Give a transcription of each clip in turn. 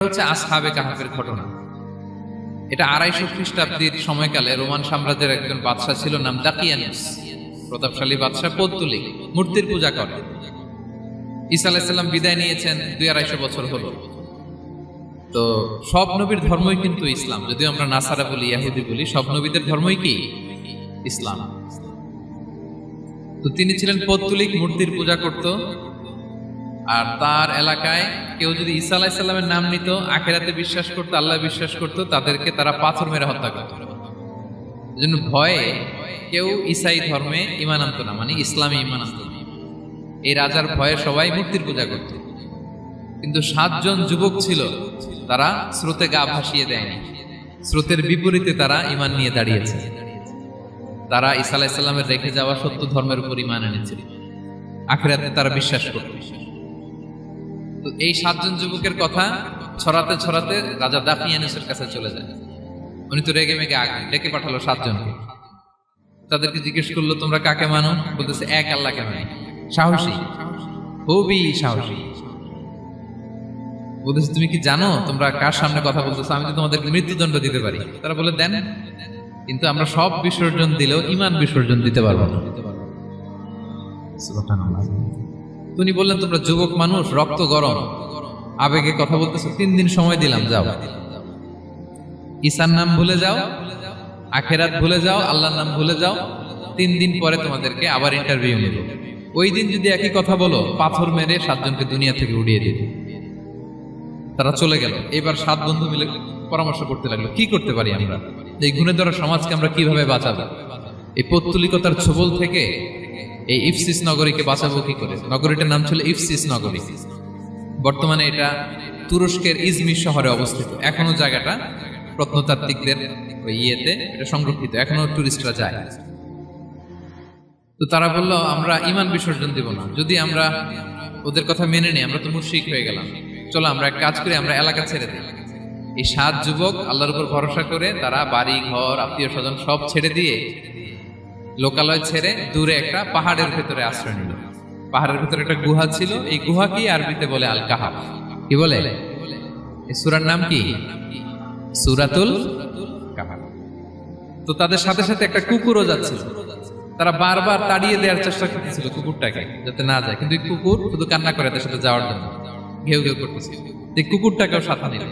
হচ্ছে আসহাবে কাহাফের ঘটনা। এটা 250 খ্রিস্টাব্দের সময়কালে রোমান সাম্রাজ্যের একজন বাদশা ছিল, নাম দাকিয়ানুস। প্রতাপশালী বাদশা, পৌত্তলিক, মূর্তির পূজা করে। ঈসা আলাইহিস সালাম বিদায় নিয়েছেন, 200-250 বছর হলো। তো সব নবীর ধর্মই কিন্তু ইসলাম, যদিও আমরা নাসারা বলি, ইহুদি বলি, সব নবীদের ধর্মই কি ইসলাম। তো তিনি ছিলেন পৌত্তলিক, মূর্তির পূজা করত। আর তার এলাকায় কেউ যদি ঈসা আলাইহিস সালামের নাম নিত, আখিরাতে বিশ্বাস করতো, আল্লাহ বিশ্বাস করতো, তাদেরকে তারা পাথর মেরে হত্যা করত। এজন্য ভয়ে কেউ ঈসাই ধর্মে ঈমান আনতো না, মানে ইসলামে ঈমান আনতো না। এই রাজার ভয়ে সবাই মূর্তির পূজা করত। কিন্তু 7 জন যুবক ছিল, তারা স্রোতে গা ভাসিয়ে দেয়নি। স্রোতের বিপরীতে তারা ঈমান নিয়ে দাঁড়িয়েছে। তারা ঈসা আলাইহিস সালামের রেখে যাওয়া সত্য ধর্মের উপর ঈমান এনেছে, আখিরাতে তারা বিশ্বাস করত। তো এই 7 জন যুবকের কথা ছড়াতে ছড়াতে রাজা দাকিয়ানুসের কাছে চলে যায়। উনি তো রেগে মেগে ডেকে পাঠালো 7 জনকে। তাদেরকে জিজ্ঞেস করলো, তোমরা কাকে মানো? বলতেছে, এক আল্লাহকে মানি। সাহসী, খুবই সাহসী। বলতেছে, তুমি কি জানো তোমরা কার সামনে কথা বলতেছো? আমি তো তোমাদেরকে মৃত্যুদণ্ড দিতে পারি। তারা বলে, দেন, কিন্তু আমরা সব বিসর্জন দিলেও ঈমান বিসর্জন দিতে পারবো না। তিনি বললেন, তোমরা যুবক মানুষ, রক্ত গরম, আবেগে কথা বলতেছো, 3 দিন সময় দিলাম, যাও। ঈসার নাম ভুলে যাও, আখিরাত ভুলে যাও, আল্লাহর নাম ভুলে যাও। 3 দিন পরে তোমাদেরকে আবার ইন্টারভিউ নেব। ওই দিন যদি একই কথা বলো, পাথর মেরে 7 জনকে দুনিয়া থেকে উড়িয়ে দিবে। তারা চলে গেল। এবার 7 বন্ধু মিলে পরামর্শ করতে লাগলো, কি করতে পারি আমরা, এই গুণে ধরা সমাজকে আমরা কিভাবে বাঁচাবো, এই পৌত্তলিকতার ছোবল থেকে এই ইফসিস নগরীকে বাঁচাবো কি করে। নগরীটার নাম ছিল ইফসিস নগরী। বর্তমানে এটা তুরস্কের ইজমির শহরে অবস্থিত। এখনো জায়গাটা প্রত্নতাত্ত্বিকদের ইয়েতে এটা সংরক্ষিত, এখনো টুরিস্টরা যায়। তো তারা বলল, আমরা ঈমান বিসর্জন দিব না, যদি আমরা ওদের কথা মেনে নিই, আমরা তো মুশরিক হয়ে গেলাম। চলো আমরা এক কাজ করি, আমরা এলাকা ছেড়ে দিই। এই 7 যুবক আল্লাহর উপর ভরসা করে তারা বাড়ি ঘর, আত্মীয় স্বজন সব ছেড়ে দিয়ে, লোকালয় ছেড়ে দূরে একটা পাহাড়ের ভেতরে আশ্রয় নিল। পাহাড়ের ভেতরে একটা গুহা ছিল। এই গুহা কি আরবিতে বলে আল কাহাফ। কি বলে? এই সূরার নাম কি? সূরাতুল কাহাফ। তো তাদের সাথে সাথে একটা কুকুরও যাচ্ছিল। তারা বারবার তাড়িয়ে দেওয়ার চেষ্টা করতেছিল কুকুরটাকে, যাতে না যায়, কিন্তু এই কুকুর শুধু কান্না করে তার সাথে যাওয়ার জন্য ঘেউ ঘেউ করতেছিল। এই কুকুরটাকেও সাথে নিল।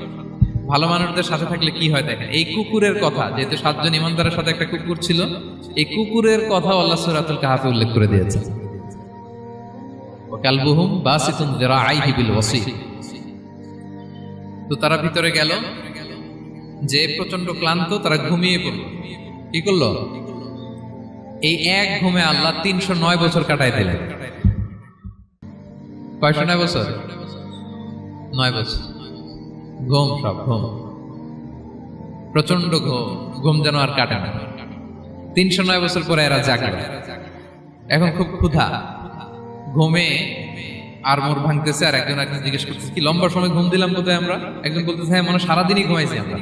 ভালো মানুষদের সাথে থাকলে কি হয় দেখেন, এই কুকুরের কথা, যেহেতু 7 জন ইমানদারের সাথে একটা কুকুর ছিল, এই কুকুরের কথা আল্লাহ সূরাতুল কাহাফে উল্লেখ করে দিয়েছে। ওয়া কালবুহুম বাসিতুন যিরাআইহি বিল ওয়াসি। তো তারা ভিতরে গেল, যে প্রচন্ড ক্লান্ত, তারা ঘুমিয়ে পড়ল। কি করলো? এই এক ঘুমে আল্লাহ 309 বছর কাটাই দিলেন। কয়শো 9 বছর? 9 বছর ঘুম, সব ঘুম, প্রচন্ড ঘুম, ঘুম যেন আর কাটে না। 309 বছর পরে এরা জাগল। এখন খুব ক্ষুধা, ঘুমে আর মোর ভাঙতেছে। আর একজন জিজ্ঞেস করতেছে, কি লম্বা সময় ঘুম দিলাম কোথায় আমরা? একজন বলতেছে, হ্যাঁ, মানে সারাদিনই ঘুমাইছি আমরা।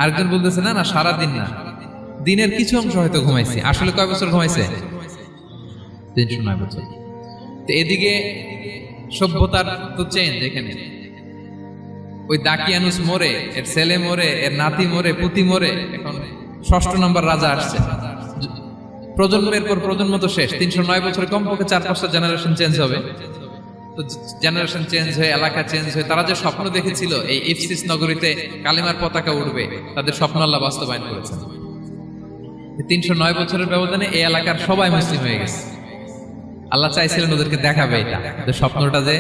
আরেকজন বলতেছে, না না, সারাদিন না, দিনের কিছু অংশ হয়তো ঘুমাইছি। আসলে কয় বছর ঘুমাইছে? 309 বছর। তো এদিকে সভ্যতার তো চেঞ্জ। এখানে ওই দাকিয়ানুস মরে, এর ছেলে মরে, এর নাতি মরে, পুতি মরে, এখন 6ষ্ঠ নম্বর রাজা আসছে। প্রজন্মের পর প্রজন্ম তো শেষ। 309 বছরে কমপক্ষে 4-5টা জেনারেশন চেঞ্জ হবে। তো জেনারেশন চেঞ্জ হয়ে, এলাকা চেঞ্জ হয়ে, তারা যে স্বপ্ন দেখেছিল এই ইফসিস নগরীতে কালিমার পতাকা উঠবে, তাদের স্বপ্ন আল্লাহ বাস্তবায়ন করেছেন। 309 বছরের ব্যবধানে এই এলাকার সবাই মুসলিম হয়ে গেছে। আল্লাহ চাইছিলেন ওদেরকে দেখাবে এটা, ওদের স্বপ্নটা যে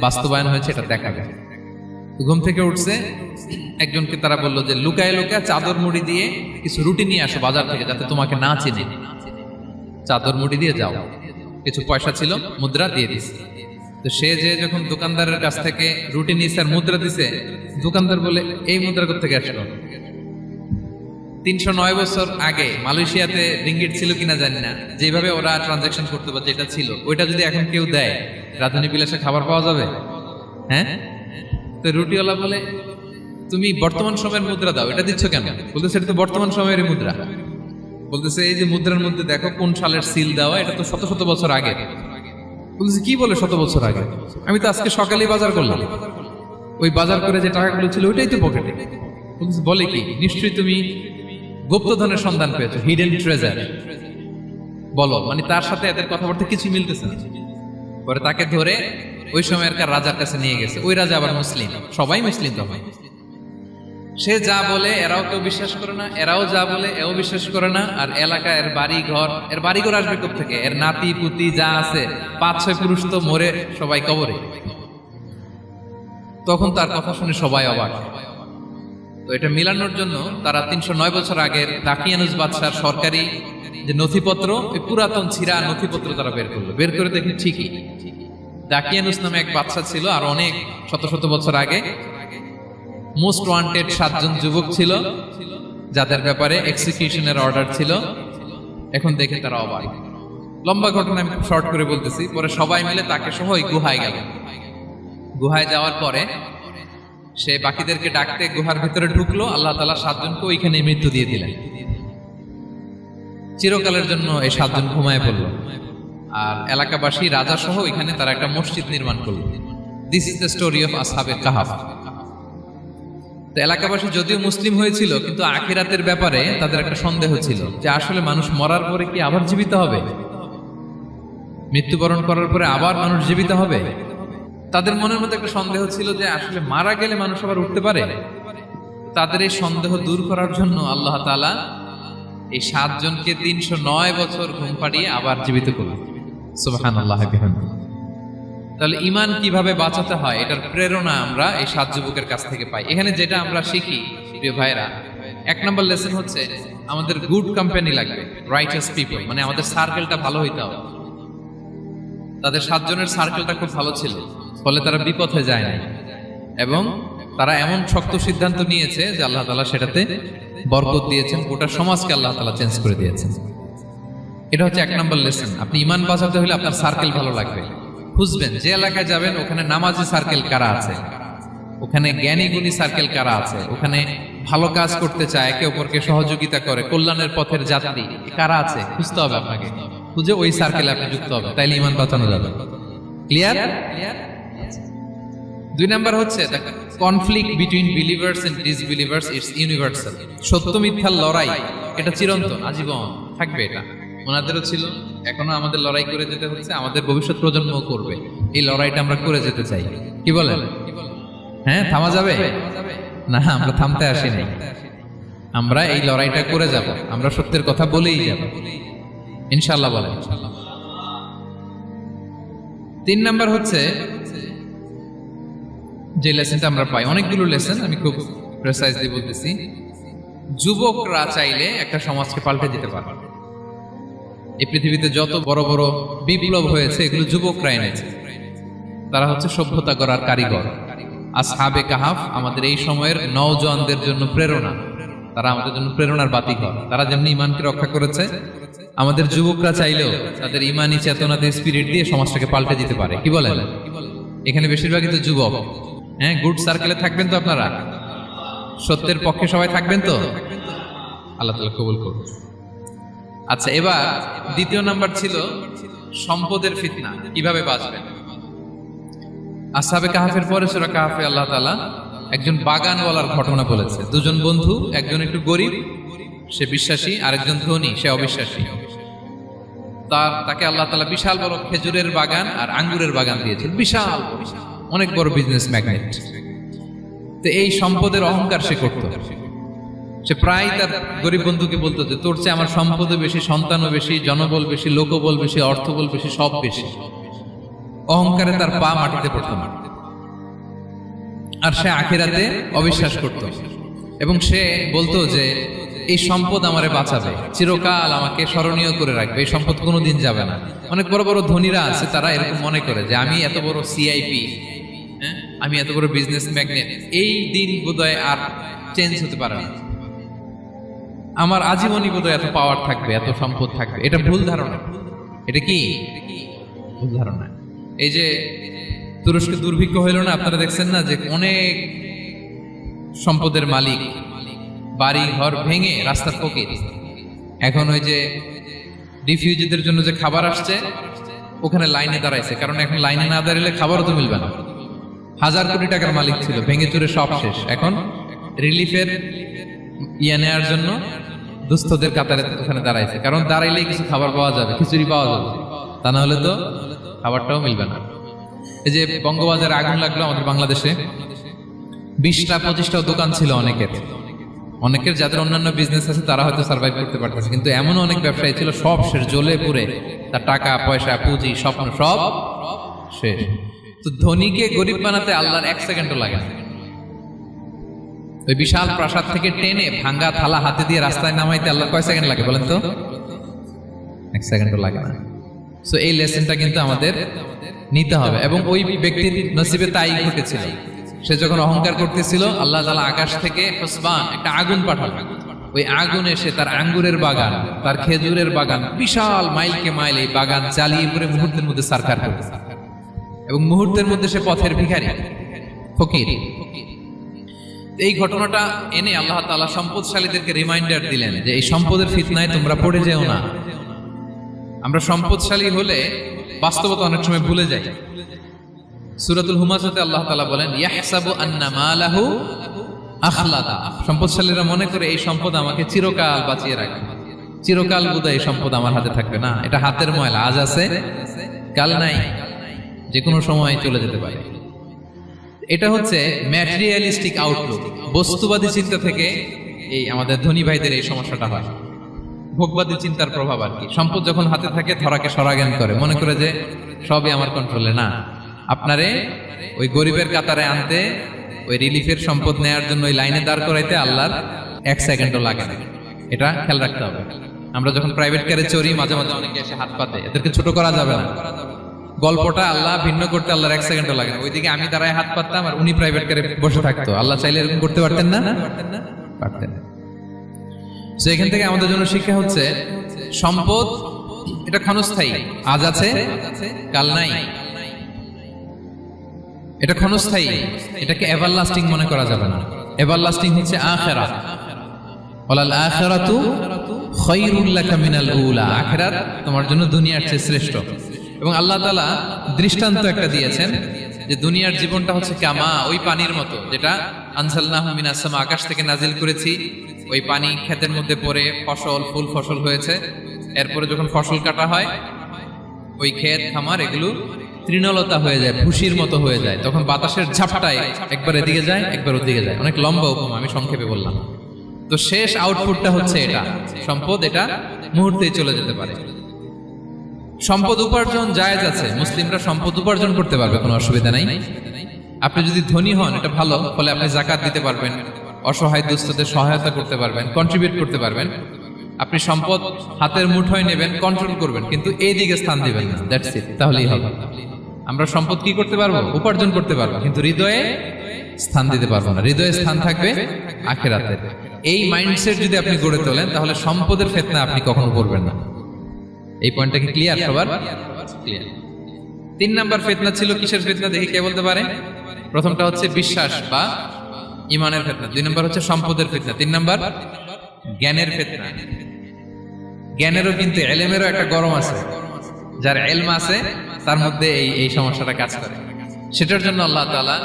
বাস্তবায়ন হয়েছে এটা দেখাবে। ঘুম থেকে উঠছে, একজনকে তারা বললো যে লুকায় লুকায় চাদর মুড়ি দিয়ে কিছু রুটি নিয়ে আসো বাজার থেকে, যাতে তোমাকে না চিনে। চাদর মুড়ি দিয়ে যাও। কিছু পয়সা ছিল, মুদ্রা দিয়ে দিছে। তো সে যে যখন দোকানদারের কাছ থেকে রুটি নিয়েছে আর মুদ্রা দিছে, দোকানদার বলে, এই মুদ্রা কোথা থেকে আসলো? 309 বছর আগে মালয়েশিয়াতে রিঙ্গিট ছিল কিনা জানি না, যেভাবে ওরা ট্রানজাকশন করতে পারে, যেটা ছিল ওইটা যদি এখন কেউ দেয়, রাজধানী বিলাসে খাবার পাওয়া যাবে? হ্যাঁ। তো রুটিওয়ালা বলে, তুমি বর্তমান সময়ের মুদ্রা দাও, এটা দিচ্ছ কেন? বলতেছে, এটা তো বর্তমান সময়ের মুদ্রা। বলতেছে, এই যে মুদ্রার মধ্যে দেখো কোন সালের সিল দেওয়া, এটা তো শত শত বছর আগে। বলতেছে, কি বলে শত বছর আগে? আমি তো আজকে সকালেই বাজার করলাম। ওই বাজার করে যে টাকাগুলো ছিল ওইটাই তো পকেটে। বলে কি, নিশ্চয়ই তুমি গুপ্তধনের সন্ধান পেয়েছো, হিডেন ট্রেজার। বলো, মানে তার সাথে এদের কথাবার্তা কিছু মিলতেছে না। পরে তাকে ধরে ওই সময়কার রাজার কাছে নিয়ে গেছে। ওই রাজা আবার মুসলিম, সবাই মুসলিম তখন। সে যা বলে এরাও কেউ বিশ্বাস করে না, এরাও যা বলে এও বিশ্বাস করে না। আর এলাকা এর বাড়িঘর আসবে কোত্থেকে? এর নাতি পুতি যা আছে 5-6 পুরুষ তো মরে সবাই কবরে। তখন তার কথা শুনে সবাই অবাক। তো এটা মিলানোর জন্য তারা 309 বছর আগের দাকিয়ানুস বাদশার সরকারি যে নথিপত্র, এই পুরাতন ছিঁড়া নথিপত্র তারা বের করলো। বের করে দেখি ঠিকই দাকিয়ানুস নামে এক বাদশা ছিল, আর অনেক শত শত বছর আগে মোস্ট ওয়ান্টেড 7 জন যুবক ছিল যাদের ব্যাপারে এক্সিকিউশনের অর্ডার ছিল। এখন দেখে তারা অবাক। লম্বা ঘটনা আমি শর্ট করে বলতেছি। পরে সবাই মিলে তাকে সহ ওই গুহায় গেল। গুহায় যাওয়ার পরে সে বাকিদেরকে ডাকতে গুহার ভিতরে ঢুকলো। আল্লাহ তাআলা 7 জনকে ওইখানে মৃত্যু দিয়ে দিলেন। চিরকালের জন্য এই 7 জন ঘুমায় পড়ল। আর এলাকাবাসী রাজা সহ এখানে তারা একটা মসজিদ নির্মাণ করলো। This is the story of আসহাবে কাহাফ। তো এলাকাবাসী যদিও মুসলিম হয়েছিল, কিন্তু আখিরাতের ব্যাপারে তাদের একটা সন্দেহ ছিল যে আসলে মানুষ মরার পরে কি আবার জীবিত হবে? মৃত্যুবরণ করার পরে আবার মানুষ জীবিত হবে? তাদের মনের মধ্যে একটা সন্দেহ ছিল যে আসলে মারা গেলে মানুষ আবার উঠতে পারে। তাদের এই সন্দেহ দূর করার জন্য আল্লাহ তাআলা এই 7 জনকে 309 বছর ঘুম পাড়িয়ে আবার জীবিত করলেন। সুবহানাল্লাহ বিহামদিহি। তাহলে ঈমান কিভাবে বাঁচাতে হয় এটার প্রেরণা আমরা এই 7 যুবকের কাছ থেকে পাই। এখানে যেটা আমরা শিখি প্রিয় ভাইরা, 1 নম্বর লেসন হচ্ছে আমাদের গুড কোম্পানি লাগবে, রাইটাস পিপল, মানে আমাদের সার্কেলটা ভালো হইতে হবে। তাদের 7 জনের সার্কেলটা খুব ভালো ছিল, ফলে তারা বিপথে যায় না এবং তারা এমন শক্ত সিদ্ধান্ত নিয়েছে যে আল্লাহ তাআলা সেটাতে বরকত দিয়েছেন, গোটা সমাজকে আল্লাহ তাআলা চেঞ্জ করে দিয়েছেন। এটা হচ্ছে 1 নম্বর লেসন। আপনি ঈমান বাঁচাতে হলে আপনার সার্কেল ভালো লাগবে। খুঁজবেন যে এলাকায় যাবেন ওখানে নামাজি সার্কেল কারা আছে, ওখানে জ্ঞানী গুণী সার্কেল কারা আছে, ওখানে ভালো কাজ করতে চায়, একে অপরকে সহযোগিতা করে, কল্যাণের পথের যাত্রী কারা আছে খুঁজতে হবে আপনাকে। খুঁজে ওই সার্কেলে আপনি যুক্ত হবে, তাইলে ঈমান বাঁচানো যাবে। ক্লিয়ার? 2 নাম্বার হচ্ছে conflict between believers and disbelievers it's universal. সত্য মিথ্যার লড়াই এটা চিরন্তন, আজীবন থাকবে। এটা ওনাদেরও ছিল, এখনো আমাদের লড়াই করে যেতে হচ্ছে, আমাদের ভবিষ্যৎ প্রজন্মও করবে। এই লড়াইটা আমরা করে যেতে চাই। কি বলেন? হ্যাঁ, থামা যাবে না? আমরা থামতে আসি নাই, আমরা এই লড়াইটা করে যাব। আমরা সত্যের কথা বলেই যাব ইনশাআল্লাহ। বলেন। 3 নাম্বার হচ্ছে যে লেসনটা আমরা পাই, অনেকগুলো লেসন, আমি খুব প্রেসাইজলি বলতেছি। যুবকরা চাইলে একটা সমাজকে পাল্টে দিতে পারে। এই পৃথিবীতে যত বড় বড় বিপ্লব হয়েছে এগুলো যুবকরা এনেছে। তারা হচ্ছে সভ্যতা গড়ার কারিগর। আসহাবে কাহাফ আমাদের এই সময়ের নওজওয়ানদের জন্য প্রেরণা। তারা আমাদের জন্য প্রেরণার বাতিঘর। তারা যেমনি ঈমানকে রক্ষা করেছে, আমাদের যুবকরা চাইলেও তাদের ঈমানি চেতনাতে স্পিরিট দিয়ে সমাজটাকে পাল্টে দিতে পারে। কি বলেন? এখানে বেশিরভাগই তো যুবক। হ্যাঁ, গুড সার্কেলে থাকবেন তো আপনারা? সত্যের পক্ষে সবাই থাকবেন তো? আল্লাহ তাআলা কবুল করুন। আচ্ছা, এবার 2 নাম্বার ছিল সম্পদের ফিতনা, কিভাবে বাঁচবেন। আসহাবে কাহাফের পরে সূরা কাহাফে আল্লাহ তাআলা একজন বাগানওয়ালার ঘটনা বলেছে। 2 জন বন্ধু, একজন একটু গরিব, সে বিশ্বাসী, আরেকজন ধনী, সে অবিশ্বাসী। তাকে আল্লাহ তাআলা বিশাল বড় খেজুরের বাগান আর আঙ্গুরের বাগান দিয়েছেন, বিশাল অনেক বড় বিজনেস ম্যাগনেট। তো এই সম্পদের অহংকার সে করত। সে প্রায় তার গরিব বন্ধুকে বলতো যে তোর চেয়ে আমার সম্পদও বেশি, সন্তানও বেশি, জনবল বেশি, লোকবল বেশি, অর্থবল বেশি, সব বেশি। অহংকারে তার পা মাটিতে পড়ত না। আর সে আখিরাতে অবিশ্বাস করত এবং সে বলতো যে এই সম্পদ আমারে বাঁচাবে, চিরকাল আমাকে স্মরণীয় করে রাখবে, এই সম্পদ কোনোদিন যাবে না। অনেক বড় বড় ধনীরা আছে, তারা এরকম মনে করে যে আমি এত বড় সিআইপি, আমি এত বড় বিজনেস ম্যাগনেট, এই দিন বোধহয় আর চেঞ্জ হতে পারে না, আমার আজীবনই বোধহয় এত পাওয়ার থাকবে, এত সম্পদ থাকবে। এটা ভুল ধারণা। এটা কি ভুল ধারণা? এই যে তুরস্কে দুর্ভিক্ষ হইল না, আপনারা দেখছেন না যে অনেক সম্পদের মালিক বাড়ি ঘর ভেঙে রাস্তার ফকির। এখন ওই যে রিফিউজিদের জন্য যে খাবার আসছে ওখানে লাইনে দাঁড়াইছে, কারণ এখন লাইনে না দাঁড়ালে খাবারও তো মিলবে না। 1000 কোটি টাকার মালিক ছিল, ভেঙে চুরে সব শেষ। এখন রিলিফের নেওয়ার জন্য দুস্থদের কাতারে ওখানে দাঁড়াইছে, কারণ দাঁড়াইলেই কিছু খাবার পাওয়া যাবে, খিচুড়ি পাওয়া যাবে, তা না হলে তো খাবারটাও মিলবে না। এই যে বঙ্গবাজারে আগুন লাগলো আমাদের বাংলাদেশে, 20টা-25টা দোকান ছিল অনেকের যাদের অন্যান্য বিজনেস আছে তারা হয়তো সার্ভাইভ করতে পারতেছে, কিন্তু এমন অনেক ব্যবসায়ী ছিল সব শেষ, জ্বলে পুড়ে তার টাকা পয়সা পুঁজি স্বপ্ন সব শেষ। তো ধনীকে গরিব বানাতে আল্লাহর 1 সেকেন্ডও লাগে না। ওই বিশাল প্রাসাদ থেকে টেনে ভাঙ্গা থালা হাতে দিয়ে রাস্তায় নামাইতে আল্লাহর কয় সেকেন্ড লাগে বলেন তো? 1 সেকেন্ডও লাগে না। সো এই লেসনটা কিন্তু আমাদের নিতে হবে। এবং ওই ব্যক্তির নসিবে তাই ঘটেছিল, সে যখন অহংকার করতেছিল আল্লাহ তাআলা আকাশ থেকে হুসবান একটা আগুন পাঠালো, ওই আগুন এসে তার আঙ্গুরের বাগান, তার খেজুরের বাগান, বিশাল মাইলকে মাইল এই বাগান জ্বালিয়ে পুরো মুহূর্তের মধ্যে সারখার করে, এবং মুহূর্তের মধ্যে সে পথের ভিখারি, ফকির। এই ঘটনাটা এনে আল্লাহ তাআলা সম্পদশালীদেরকে রিমাইন্ডার দিলেন যে এই সম্পদের ফিতনায় তোমরা পড়ে যেও না। আমরা সম্পদশালী হলে বাস্তবতা অনেক সময় ভুলে যাই। সূরাতুল হুমাজাতে আল্লাহ তাআলা বলেন ইয়াহসাবু আন্না মালাহু আখলাদা, সম্পদশালীরা মনে করে এই সম্পদ আমাকে চিরকাল বাঁচিয়ে রাখবে, চিরকাল বোধহয় এই সম্পদ আমার হাতে থাকবে। না, এটা হাতের ময়লা, আজ আছে কাল নাই, যে কোনো সময় চলে যেতে পারে। এটা হচ্ছে ম্যাটেরিয়ালিস্টিক আউটলুক, বস্তুবাদী চিন্তা থেকে এই আমাদের ধনী ভাইদের এই সমস্যাটা হয়, ভোগবাদী চিন্তার প্রভাব আর কি। সম্পদ যখন হাতে থাকে ধরাকে সরাজ্ঞান করে, মনে করে যে সবই আমার কন্ট্রোলে। না, আপনারে ওই গরিবের কাতারে আনতে, ওই রিলিফের সম্পদ নেয়ার জন্য ওই লাইনে দাঁড় করাইতে আল্লাহর 1 সেকেন্ডও লাগে না, এটা খেয়াল রাখতে হবে। আমরা যখন প্রাইভেট কারে চড়ি মাঝে মাঝে অনেকে এসে হাত পাতে, এদেরকে ছোট করা যাবে না। গল্পটা আল্লাহ ভিন্ন করতে আল্লাহর 1 সেকেন্ডও লাগে না। ওইদিকে আমি দাঁড়ায় হাত পাততাম আর উনি প্রাইভেট কারে বসে থাকতো, আল্লাহ চাইলে এরকম করতে পারতেন না? পারতেন। তো এখান থেকে আমাদের জন্য শিক্ষা হচ্ছে সম্পদ এটা ক্ষণস্থায়ী, আজ আছে কাল নাই, এটা ক্ষণস্থায়ী, এটাকে এভারলাস্টিং মনে করা যাবে না। এভারলাস্টিং হচ্ছে আখিরাত, ওয়ালাল আখিরাতু খায়রুল লাকা মিনাল উলা, আখিরাত তোমার জন্য দুনিয়ার চেয়ে শ্রেষ্ঠ। এবং আল্লাহ তাআলা দৃষ্টান্ত একটা দিয়েছেন যে দুনিয়ার জীবনটা হচ্ছে কামা, ওই পানির মতো যেটা আনজালনাহু মিনাস সামা, আকাশ থেকে নাজিল করেছি। ওই পানি ক্ষেতের মধ্যে পড়ে ফসল, ফুল ফসল হয়েছে, এরপরে যখন ফসল কাটা হয় ওই ক্ষেত খামার এগুলো তৃণলতা হয়ে যায়, ভুসির মতো হয়ে যায়, তখন বাতাসের ঝাপটায় একবার এদিকে যায় একবার ওদিকে যায়। অনেক লম্বা উপমা, আমি সংক্ষেপে বললাম। তো শেষ আউটপুটটা হচ্ছে এটা, সম্পদ এটা মুহূর্তেই চলে যেতে পারে। সম্পদ উপার্জন জায়েজ আছে, মুসলিমরা সম্পদ উপার্জন করতে পারবে, কোনো অসুবিধা নাই। আপনি যদি ধনী হন এটা ভালো, ফলে আপনি যাকাত দিতে পারবেন, অসহায় দুস্থদের সহায়তা করতে পারবেন, কন্ট্রিবিউট করতে পারবেন। আপনি সম্পদ হাতের মুঠোয় নেবেন, কন্ট্রোল করবেন, কিন্তু এই দিকে স্থান দিবেন না, দ্যাটস ইট, তাহলেই হবে। আমরা সম্পদ কি করতে পারবো? উপার্জন করতে পারবো, কিন্তু হৃদয়ে স্থান দিতে পারবো না। হৃদয়ে স্থান থাকবে আখিরাতে। এই মাইন্ডসেট যদি আপনি গড়ে তোলেন তাহলে সম্পদের ফিতনা আপনি কখনো পড়বেন না। এই পয়েন্টটা কি ক্লিয়ার সবার? ক্লিয়ার। 3 নাম্বার ফিতনা ছিল কিসের ফিতনা দেখি কে বলতে পারে? প্রথমটা হচ্ছে বিশ্বাস বা ইমানের ফিতনা, 2 নাম্বার হচ্ছে সম্পদের ফিতনা, 3 নাম্বার জ্ঞানের ফিতনা। জ্ঞানেরও কিন্তু ইলমেরও একটা গরম আছে, যার ইলম আছে তার মধ্যে এই সমস্যাটা কাজ করে। সেটার জন্য আল্লাহ তাআলা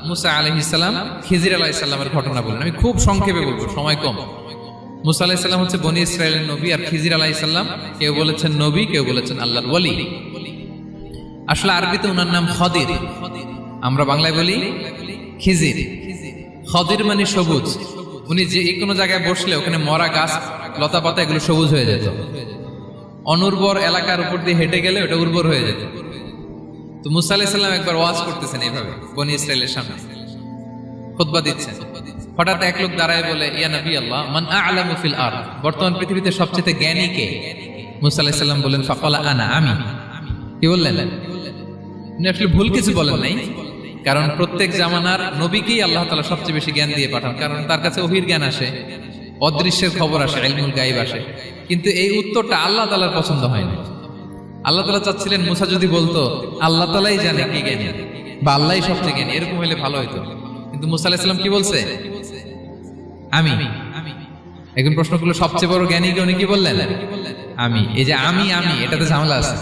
মুসা আলাইহিস সালাম, খিজির আলাইহিস সালামের ঘটনা বলেন। আমি খুব সংক্ষেপে বলবো, সময় কম। মুসা আলাইহিস সালাম হচ্ছে বনি ইসরাইলের নবী, আর খিজির আলাইহিস সালাম কেউ বলেছেন নবী, কেউ বলেছেন আল্লাহর ওলি। আসলে আরবিতে ওনার নাম খদির, আমরা বাংলায় বলি খিজির। খদির মানে সবুজ। উনি যে কোনো জায়গায় বসলে ওখানে মরা গাছ, লতা পাতা এগুলো সবুজ হয়ে যেত। অনুর্বর এলাকার উপর দিয়ে হেঁটে গেলে ওটা উর্বর হয়ে যেত। তো মুসা আলাইহিস সালাম একবার ওয়াজ করতেছেন এইভাবে বনি ইসরাইলের সামনে, খুতবা দিচ্ছেন। হঠাৎ এক লোক দাঁড়ায় বলে, ইয়া নবী আল্লাহ, মান আ'লামু ফিল আরদ, বর্তমান পৃথিবীতে সবচেয়ে জ্ঞানী কে? মুসা আলাইহিস সালাম বলেন, ফাকালা আনা, আমি। কি বললেন? উনি আসলে ভুল কিছু বলেন নাই, কারণ প্রত্যেক জামানার নবীকেই আল্লাহ তাআলা সবচেয়ে বেশি জ্ঞান দিয়ে পাঠান, কারণ তার কাছে ওহীর জ্ঞান আসে, অদৃশ্যের খবর আসে, ইলমুল গায়ব আসে। কিন্তু এই উত্তরটা আল্লাহ তাআলার পছন্দ হয়নি। আল্লাহ তাআলা চাচ্ছিলেন মুসা যদি বলতো আল্লাহ তাআলাই জানে কি জ্ঞানী বা আল্লাহই সবচেয়ে জ্ঞানী, এরকম হলে ভালো হতো। কিন্তু মুসা আলাইহিস সালাম কি বলছে? আমি। এখন প্রশ্ন করলো সবচেয়ে বড় জ্ঞানী কে? উনি কি বললেন? আমি। এই যে আমি এটাতে ঝামেলা আছে।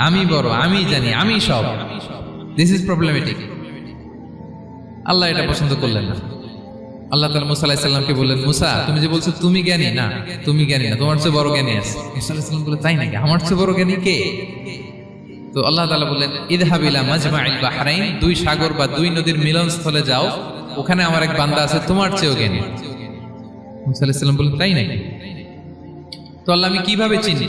আমি বড়, আমি জানি, আমি সব, দিস ইজ প্রবলেমেটিক। আল্লাহ এটা পছন্দ করলেন না। আল্লাহ তাআলা মুসা আলাইহিস সালামকে বললেন, মুসা তুমি যে বলছো তুমি জ্ঞানী না, তুমি জ্ঞানী না, তোমার চেয়ে বড় জ্ঞানী আছে। মুসা আলাইহিস সালাম বললেন, তাই নাকি? আমার চেয়ে বড় জ্ঞানী কে? তো আল্লাহ তাআলা বললেন, ইযহাব ইলা মাজমাইল বাহরাইন, দুই সাগর বা দুই নদীর মিলনস্থলে যাও, ওখানে আমার এক বান্দা আছে তোমার চেয়েও জ্ঞানী। মুসা আলাইহিস সালাম বললেন, তাই নাকি? তো আল্লাহ, আমি কিভাবে চিনি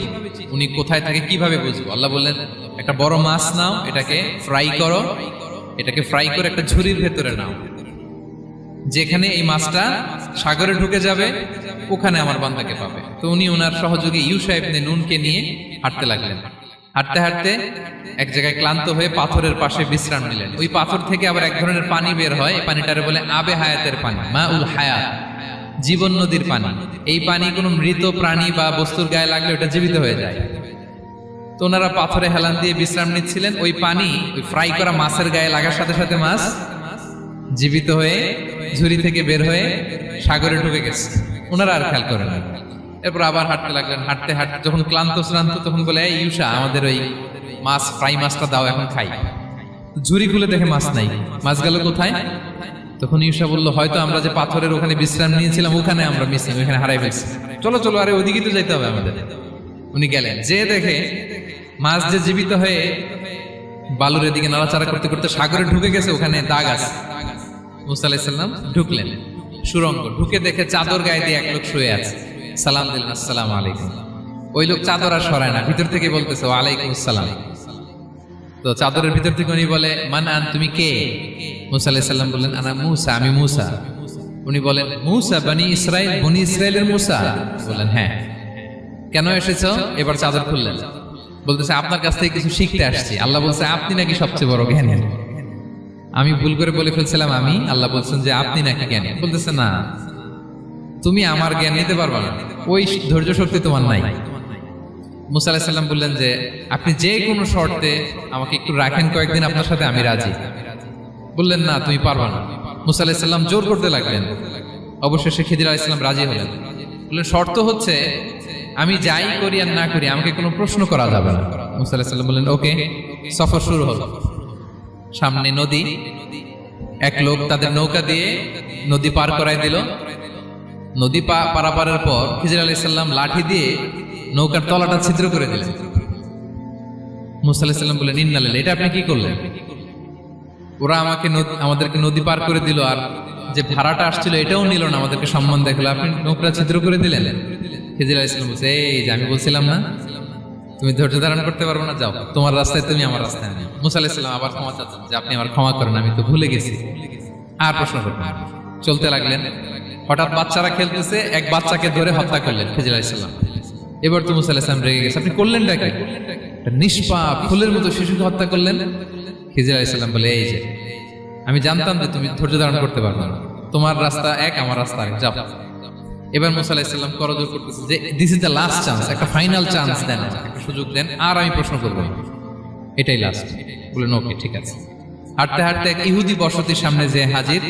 উনি কোথায় থাকে, কিভাবে বুঝবো? আল্লাহ বললেন, একটা বড় মাছ নাও, এটাকে ফ্রাই করো, এটাকে ফ্রাই করে একটা ঝুড়ির ভেতরে নাও, যেখানে এই মাছটা সাগরে ঢুকে যাবে ওখানে আমার বান্দাকে পাবে। তো উনি ওনার সহযোগী ইউশা ইবনে নুনকে নিয়ে হাঁটতে লাগলেন। হাঁটতে হাঁটতে এক জায়গায় ক্লান্ত হয়ে পাথরের পাশে বিশ্রাম নিলেন। ওই পাথর থেকে আবার এক ধরনের পানি বের হয়, এই পানিটারে বলে আবে হায়াতের পানি, মা উল হায়াত, জীবন নদীর পানি। এই পানি কোনো মৃত প্রাণী বা বস্তুর গায়ে লাগলে ওটা জীবিত হয়ে যায়। তো ওনারা পাথরে হেলান দিয়ে বিশ্রাম নিচ্ছিলেন, ওই পানি ওই ফ্রাই করা মাছের গায়ে লাগার সাথে সাথে মাছ জীবিত হয়ে ঝুড়ি থেকে বের হয়ে সাগরে ঢুকে গেছে। ওনারা আর খেয়াল করেন না। এরপর আবার হাঁটতে লাগলেন। হাঁটতে হাঁটতে যখন ক্লান্ত শ্রান্ত, তখন বলে, এই ইউশা, আমাদের ওই মাছ ফ্রাই মাছটা দাও, এখন খাই। ঝুড়ি খুলে দেখে মাছ নাই। মাছ গেল কোথায়? তখন ইউশা বলল, হয়তো আমরা যে পাথরের ওখানে বিশ্রাম নিয়েছিলাম ওখানে আমরা মিসিং, ওখানে হারাই ফেলছি। চলো চলো, আরে ওইদিকে তো যাইতে হবে আমাদের। উনি গেলেন, যে দেখে মাছ যে জীবিত হয়ে বালুর দিকে নাড়াচাড়া করতে করতে সাগরে ঢুকে গেছে, ওখানে দাগ আছে। মুসা আলাইহিস সালাম ঢুকলেন সুরঙ্গ, ঢুকে দেখে চাদর গায়ে দিয়ে এক লোক শুয়ে আছে। সালাম দিলেন, আসসালামু আলাইকুম। ওই লোক চাদর আর সরায় না, ভিতর থেকে বলতেছে, ওয়ালাইকুম আসসালাম। তো চাদরের ভিতর থেকে উনি বলে, মান আন, তুমি কে? মুসা আলাইহিস সালাম বললেন, আনা মুসা, আমি মুসা। উনি বলেন, মুসা বনি ইসরাইল, বনি ইসরাইলের মুসা? বললেন, হ্যাঁ। কেন এসেছো? এবার চাদর খুললেন। বলতেছে, আপনার কাছ থেকে কিছু শিখতে আসছি। আল্লাহ বলছে, আপনি নাকি সবচেয়ে বড় জ্ঞানী। আমি ভুল করে বলে ফেলছিলাম আমি। আল্লাহ বলছেন যে আপনি নাকি জ্ঞানী। বলতেছে, না, তুমি আমার জ্ঞান নিতে পারবা না, ওই ধৈর্য শক্তি তোমার নাই। মুসা আলাইহিস সালাম বললেন যে, আপনি যে কোনো শর্তে আমাকে একটু রাখেন কয়েকদিন আপনার সাথে, আমি রাজি। বললেন, না, তুমি পারবা না। মুসা আলাইহিস সালাম জোর করতে লাগলেন। অবশেষে খিদির আলাইহিস সালাম রাজি হলেন। বললেন, শর্ত হচ্ছে আমি যাই করি আর না করি আমাকে কোনো প্রশ্ন করা যাবে না। মুসা আলাইহিস সালাম বললেন, ওকে। সফর শুরু হলো। সামনে নদী, এক লোক তাদের নৌকা দিয়ে নদী পার করাই দিল। নদী পারাপারের পর খিজির আলাইহিস সালাম লাঠি দিয়ে নৌকার তলাটা ছিদ্র করে দিলেন। মুসা আলাইহিস সালাম বললেন, ইন্না লিল্লাহি, এটা আপনি কি করলেন? ওরা আমাদেরকে নদী পার করে দিল, আর যে ভাড়াটা আসছিল এটাও নিল না, আমাদেরকে সম্মান দেখালো, আপনি নৌকা ছিদ্র করে দিলেন। খিজির আলাইহিস সালাম বলছে, এই যে আমি বলছিলাম না তুমি ধৈর্য ধারণ করতে পারবো না, যাও তোমার রাস্তায়, তুমি আমার রাস্তায় নেই। মুসা আলাইহিস সালাম আবার ক্ষমা চাচ্ছেন যে, আপনি আমার ক্ষমা করেন, আমি তো ভুলে গেছি, আর প্রশ্ন করবেন। চলতে লাগলেন। হঠাৎ বাচ্চারা খেলতেছে, এক বাচ্চাকে ধরে হত্যা করলেন খিজির আলাইহিস সালাম। এবার তো মুসা আলাইহিস সালাম রেগে গেছে, আপনি করলেনটা কি? নিষ্পাপ ফুলের মতো শিশুকে হত্যা করলেন। খিজির আলাইহিস সালাম বলে, এই যে আমি জানতাম যে তুমি ধৈর্য ধারণ করতে পারবে না, তোমার রাস্তা এক, আমার রাস্তা এক, যাও। এবার মুসা আলাইহিস সালাম করজোর করতেছে যে, this is the last chance, একটা ফাইনাল চান্স দেন, একটা সুযোগ দেন, আর আমি প্রশ্ন করবো, এটাই লাস্ট। বললেন, ওকে, ঠিক আছে। হাঁটতে হাঁটতে এক ইহুদি বসতির সামনে যে হাজির,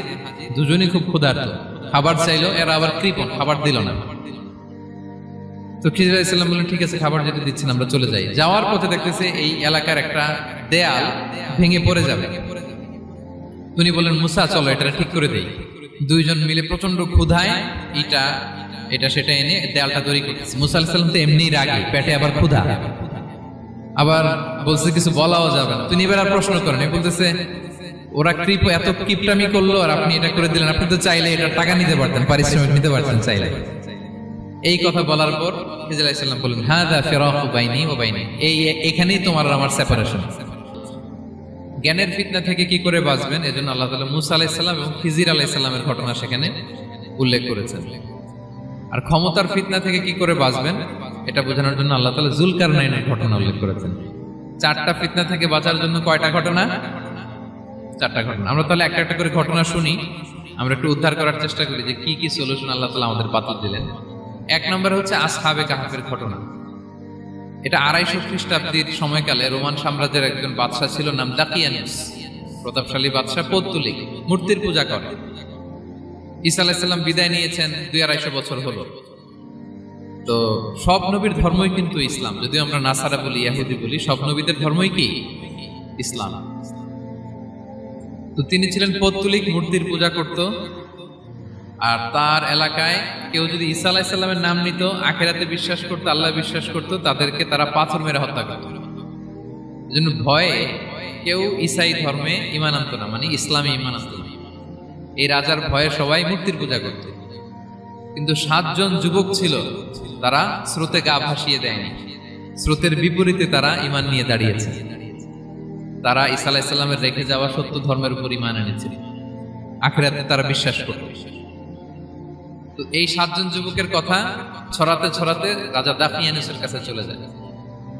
দুজনই খুব ক্ষুধার্ত, খাবার চাইলো, এরা আবার কৃপণ, খাবার দিল না। তো খিজির আলাইহিস সালাম বললেন, ঠিক আছে, খাবার যেটা দিচ্ছেন আমরা চলে যাই। যাওয়ার পথে দেখতেছে এই এলাকার একটা দেয়াল ভেঙে পড়ে যাবে। উনি বললেন, মুসা চলো এটা ঠিক করে দেই। দুইজন মিলে প্রচন্ড ক্ষুধায় এটা সেটা এনে দেয়ালটা তৈরি করতেছে। মুসা আলাইহিস সালাম তো এমনি রাগী, পেটে আবার ক্ষুধা, আবার বলছে কিছু বলাও যাবে না। তিনি এবার আর প্রশ্ন করেন, বলতেছে, ওরা এত কিপটামি করলো আর আপনি এটা করে দিলেন, আপনি তো চাইলে এটা টাকা নিতে পারতেন, পারিশ্রমিক নিতে পারতেন চাইলে। এই কথা বলার পর খিজির আলাইহিস সালাম বললেন, হাযা ফিরাকু বাইনি ওয়া বাইনি, এখানেই তোমার আর আমার সেপারেশন। জ্ঞানের ফিতনা থেকে কি করে বাঁচবেন, এজন্য আল্লাহ তাআলা মুসা আলাইহিস সালাম এবং খিজির আলাইহিস সালামের ঘটনা সেখানে উল্লেখ করেছেন। আর ক্ষমতার ফিতনা থেকে কি করে বাঁচবেন এটা বোঝানোর জন্য আল্লাহ তাআলা যুলকারনাইনের ঘটনা উল্লেখ করেছেন। চারটা ফিতনা থেকে বাঁচার জন্য কয়টা ঘটনা? চারটা ঘটনা। আমরা তাহলে একটা একটা করে ঘটনা শুনি, আমরা একটু উদ্ধার করার চেষ্টা করি যে কি কি সলিউশন আল্লাহ তাআলা আমাদের বাতিল দিলেন। এক নম্বর হচ্ছে আসহাবে কাহফের ঘটনা। এটা 250 খ্রিস্টাব্দের সময়কালে রোমান সাম্রাজ্যের একজন বাদশা ছিল, নাম দাকিয়ানুস, প্রতাপশালী বাদশা, পৌত্তলিক, মূর্তির পূজা করে। ঈসা আলাইহিস সালাম বিদায় নিয়েছেন, 250 বছর হলো। তো সব নবীর ধর্মই কিন্তু ইসলাম, যদিও আমরা নাসারা বলি, ইহুদি বলি, সব নবীদের ধর্মই কি? ইসলাম। তো তিনি ছিলেন পৌত্তলিক, মূর্তির পূজা করত। আর তার এলাকায় কেউ যদি ঈসা আলাইহিস সালামের নাম নিত, আখিরাতে বিশ্বাস করতো, আল্লাহ বিশ্বাস করতো, তাদেরকে তারা পাথর মেরে হত্যা করত। এজন্য ভয়ে কেউ ঈসাই ধর্মে ঈমান আনতো না, মানে ইসলামে ঈমান আনতো না। এই রাজার ভয়ে সবাই মূর্তির পূজা করত। কিন্তু 7 জন যুবক ছিল, তারা স্রোতে গা ভাসিয়ে দেয়নি, স্রোতের বিপরীতে তারা ঈমান নিয়ে দাঁড়িয়েছে। তারা ঈসা আলাইহিস সালামের রেখে যাওয়া সত্য ধর্মের উপর ঈমান এনেছিল, আখিরাতে তারা বিশ্বাস করত। তো এই 7 জন যুবকের কথা ছড়াতে ছড়াতে রাজা দাকিয়ানুসের কাছে চলে যায়।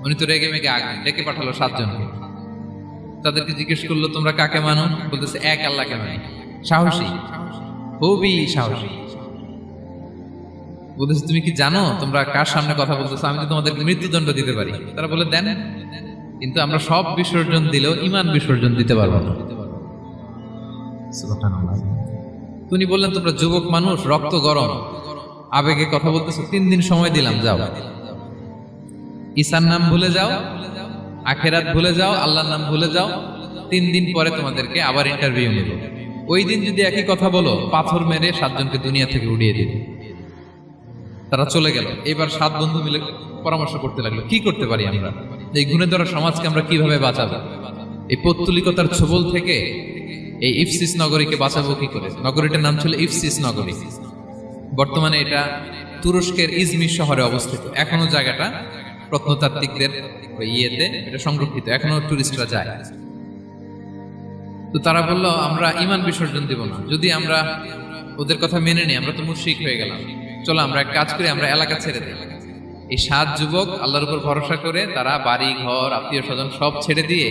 উনি তো রেগে মেগে ডেকে পাঠালো 7 জনকে। তাদেরকে জিজ্ঞেস করলো, তোমরা কাকে মানো? বলতেছে, এক আল্লাহকে মানি। সাহসী, খুবই সাহসী। বলতেছে, তুমি কি জানো তোমরা কার সামনে কথা বলতেছো? আমি তো তোমাদেরকে মৃত্যুদণ্ড দিতে পারি। তারা বলে, দেন, কিন্তু আমরা সব বিসর্জন দিলেও ঈমান বিসর্জন দিতে পারবো না। সুবহানাল্লাহ। উনি বললেন, তোমরা যুবক মানুষ, রক্ত গরম, আবেগে কথা বলতেছো, 3 দিন সময় দিলাম, যাও, ঈসার নাম ভুলে যাও, আখিরাত ভুলে যাও, আল্লাহর নাম ভুলে যাও। 3 দিন পরে তোমাদেরকে আবার ইন্টারভিউ নেব। ওই দিন যদি একই কথা বলো, পাথর মেরে 7 জনকে দুনিয়া থেকে উড়িয়ে দিবে। তারা চলে গেল। এবার 7 বন্ধু মিলে পরামর্শ করতে লাগলো, কি করতে পারি আমরা, এই গুণে ধরা সমাজকে আমরা কিভাবে বাঁচাবো, এই পৌত্তলিকতার ছোবল থেকে এই ইফসিস নগরীকে বাঁচাবো কি করে। নগরীটার নাম ছিল ইফসিস নগরী। বর্তমানে এটা তুরস্কের ইজমির শহরে অবস্থিত। এখনো জায়গাটা প্রত্নতাত্ত্বিকদের ইয়েতে এটা সংরক্ষিত, এখনো টুরিস্টরা যায়। তো তারা বলল, আমরা ঈমান বিসর্জন দিব না, যদি আমরা ওদের কথা মেনে নিই আমরা তো মুশরিক হয়ে গেলাম। চলো আমরা এক কাজ করি, আমরা এলাকা ছেড়ে দিই। এই 7 যুবক আল্লাহর উপর ভরসা করে তারা বাড়ি ঘর, আত্মীয় স্বজন সব ছেড়ে দিয়ে,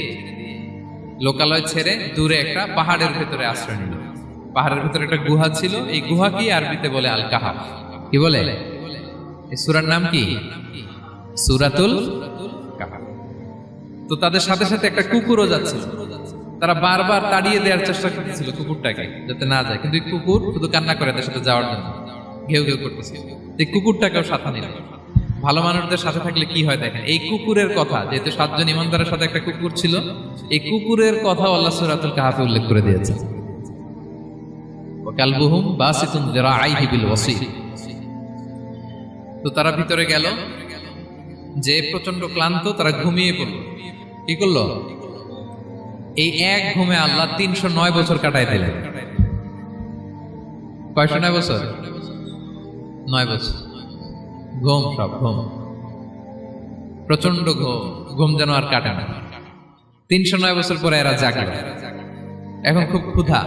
লোকালয় ছেড়ে দূরে একটা পাহাড়ের ভেতরে আশ্রয় নিল। পাহাড়ের ভেতরে একটা গুহা ছিল। এই গুহা কি আরবিতে বলে আল কাহাফ। কি বলে? এই সূরার নাম কি? সূরাতুল কাহাফ। তো তাদের সাথে সাথে একটা কুকুরও যাচ্ছিল। তারা বারবার তাড়িয়ে দেওয়ার চেষ্টা করতেছিল কুকুরটাকে, যাতে না যায়, কিন্তু এই কুকুর শুধু কান্না করে তার সাথে যাওয়ার জন্য ঘেউ ঘেউ করতেছে। এই কুকুরটাকেও সাথে নিল। ভালো মানুষদের সাথে থাকলে কি হয় দেখেন, এই কুকুরের কথা, যেহেতু 7 জন ইমানদারের সাথে একটা কুকুর ছিল, এই কুকুরের কথা আল্লাহ সূরাতুল কাহাফে উল্লেখ করে দিয়েছে। ওয়া কালবুহুম বাসিতুন যিরাআইহি বিল ওয়াসিল। তো তারা ভিতরে গেল, যে প্রচন্ড ক্লান্ত, তারা ঘুমিয়ে পড়ল। কি করলো? এই এক ঘুমে আল্লাহ 309 বছর কাটাই দিলেন। কয়শো 9 বছর? 9 বছর ঘুম, সব ঘুম, প্রচন্ড ঘুম, ঘুম যেন আর কাটে না। 309 বছর পরে এরা জাগলো। এখন খুব ক্ষুধা,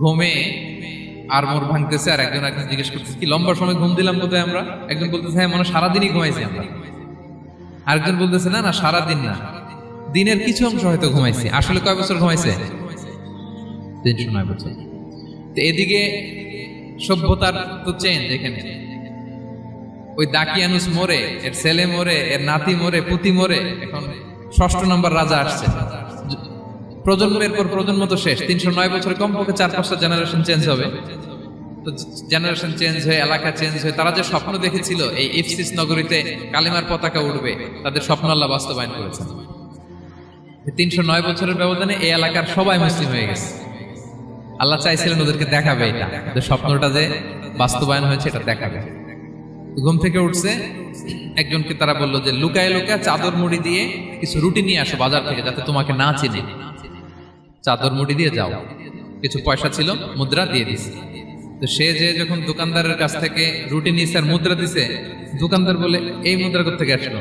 ঘুমে আর মোর ভাঙতেছে। আর একজন জিজ্ঞেস করতেছে, কি লম্বা সময় ঘুম দিলাম কোথায় আমরা? একজন বলতেছে, হ্যাঁ, মানে সারাদিনই ঘুমাইছি আমরা। আরেকজন বলতেছে, না না, সারাদিন না, দিনের কিছু অংশ হয়তো ঘুমাইছি। আসলে কয় বছর ঘুমাইছে? 309 বছর। তো এদিকে সভ্যতার তো চেঞ্জ। এখানে ওই দাকিয়ানুস মরে, এর ছেলে মরে, এর নাতি মরে, পুতি মরে, এখন 6ষ্ঠ নম্বর রাজা আসছে। প্রজন্মের পর প্রজন্ম তো শেষ। 309 বছরে কমপক্ষে 4-5টা জেনারেশন চেঞ্জ হবে। তো জেনারেশন চেঞ্জ হয়ে, এলাকা চেঞ্জ হয়ে, তারা যে স্বপ্ন দেখেছিল এই ইফসিস নগরীতে কালিমার পতাকা উঠবে, তাদের স্বপ্ন আল্লাহ বাস্তবায়ন করেছেন। 309 বছরের ব্যবধানে এই এলাকার সবাই মুসলিম হয়ে গেছে। আল্লাহ চাইছিলেন ওদেরকে দেখাবে এটা, ওদের স্বপ্নটা যে বাস্তবায়ন হয়েছে এটা দেখাবে। ঘুম থেকে উঠছে, একজনকে তারা বললো যে লুকায় লুকায় চাদর মুড়ি দিয়ে কিছু রুটি নিয়ে আসো বাজার থেকে, যাতে তোমাকে না চিনে। চাদর মুড়ি দিয়ে যাও। কিছু পয়সা ছিল, মুদ্রা দিয়ে দিছে। তো সে যে যখন দোকানদারের কাছ থেকে রুটি নিয়েছে আর মুদ্রা দিছে, দোকানদার বলে, এই মুদ্রা কোত্থেকে আসলো?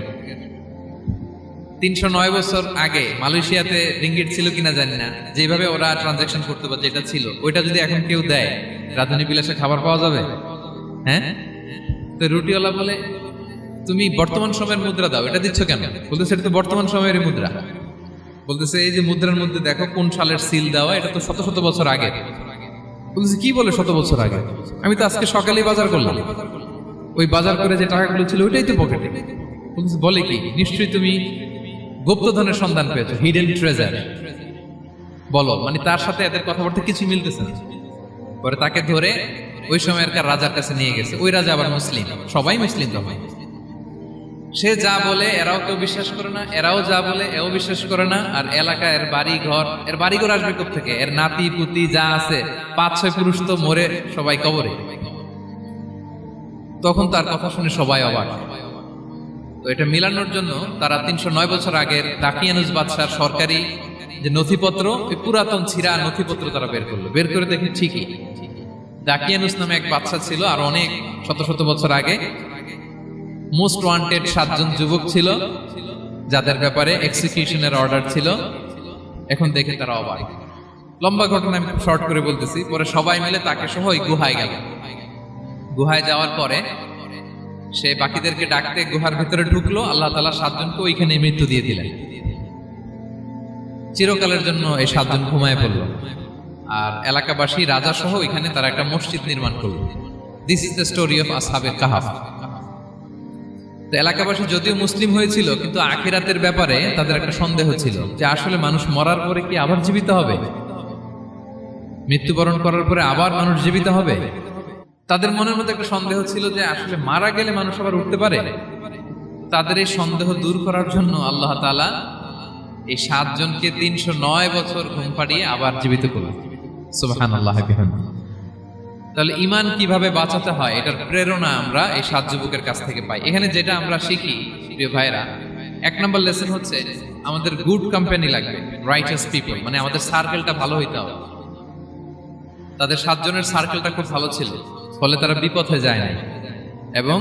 309 বছর আগে মালয়েশিয়াতে রিঙ্গিট ছিল কিনা জানি না, যেভাবে ওরা ট্রানজাকশন করতে পারে, যেটা ছিল ওইটা যদি এখন কেউ দেয়, রাজধানী বিলাসে খাবার পাওয়া যাবে? হ্যাঁ। তো রুটিওয়ালা বলে, তুমি বর্তমান সময়ের মুদ্রা দাও, এটা দিচ্ছ কেন? বলতেছে, এটা তো বর্তমান সময়ের মুদ্রা। বলতেছে, এই যে মুদ্রার মধ্যে দেখো কোন সালের সিল দেওয়া, এটা তো শত শত বছর আগে। বলতেছে, কি বলে শত বছর আগে? আমি তো আজকে সকালেই বাজার করলাম, ওই বাজার করে যে টাকাগুলো ছিল ওইটাই তো পকেটে। বলতেছে, বলে কি? নিশ্চয়ই তুমি গুপ্তধনের সন্ধান পেয়েছো, হিডেন ট্রেজার। বলো, মানে তার সাথে এদের কথাবার্তা কিছু মিলতেছে না। পরে তাকে ধরে ওই সময়কার রাজার কাছে নিয়ে গেছে। ওই রাজা আবার মুসলিম, সবাই মুসলিম তখন। সে যা বলে এরাও কেউ বিশ্বাস করে না, এরাও যা বলে এও বিশ্বাস করে না। আর এলাকা এর বাড়িঘর আসবে কোত্থেকে? এর নাতি পুতি যা আছে 5-6 পুরুষ তো মরে সবাই কবরে। তখন তার কথা শুনে সবাই অবাক। তো এটা মিলানোর জন্য তারা 309 বছর আগের দাকিয়ানুস বাদশার সরকারি যে নথিপত্র, পুরাতন ছিঁড়া নথিপত্র তারা বের করলো। বের করে দেখে ঠিকই দাকিয়ানুস নামে এক বাদশা ছিল, আর অনেক শত শত বছর আগে মোস্ট ওয়ান্টেড 7 জন যুবক ছিল যাদের ব্যাপারে এক্সিকিউশনের অর্ডার ছিল। এখন দেখে তারা অবাক। লম্বা ঘটনা আমি শর্ট করে বলতেছি। পরে সবাই মিলে তাকে সহ ওই গুহায় গেল। গুহায় যাওয়ার পরে সে বাকিদেরকে ডাকতে গুহার ভিতরে ঢুকলো। আল্লাহ তাআলা 7 জনকে ওইখানে মৃত্যু দিয়ে দিলেন। চিরকালের জন্য এই 7 জন ঘুমায় পড়লো। আর এলাকাবাসী রাজা সহ ওইখানে তারা একটা মসজিদ নির্মাণ করলো। This is the story of আসহাবে কাহাফ। তো এলাকাবাসী যদিও মুসলিম হয়েছিল, কিন্তু আখিরাতের ব্যাপারে তাদের একটা সন্দেহ ছিল যে আসলে মানুষ মরার পরে কি আবার জীবিত হবে? মৃত্যুবরণ করার পরে আবার মানুষ জীবিত হবে? তাদের মনের মধ্যে একটা সন্দেহ ছিল যে আসলে মারা গেলে মানুষ আবার উঠতে পারে। তাদের এই সন্দেহ দূর করার জন্য আল্লাহ তাআলা এই 7 জনকে 309 বছর ঘুম পাড়িয়ে আবার জীবিত করলেন। সুবহানাল্লাহ বিহামদিহি। তাহলে ঈমান কিভাবে বাঁচাতে হয় এটার প্রেরণা আমরা এই 7 যুবকের কাছ থেকে পাই। এখানে যেটা আমরা শিখি প্রিয় ভাইরা, 1 নম্বর লেসন হচ্ছে আমাদের গুড কোম্পানি লাগবে, রাইটাস পিপল, মানে আমাদের সার্কেলটা ভালো হইতে হবে। তাদের 7 জনের সার্কেলটা খুব ভালো ছিল, ফলে তারা বিপথে যায় না এবং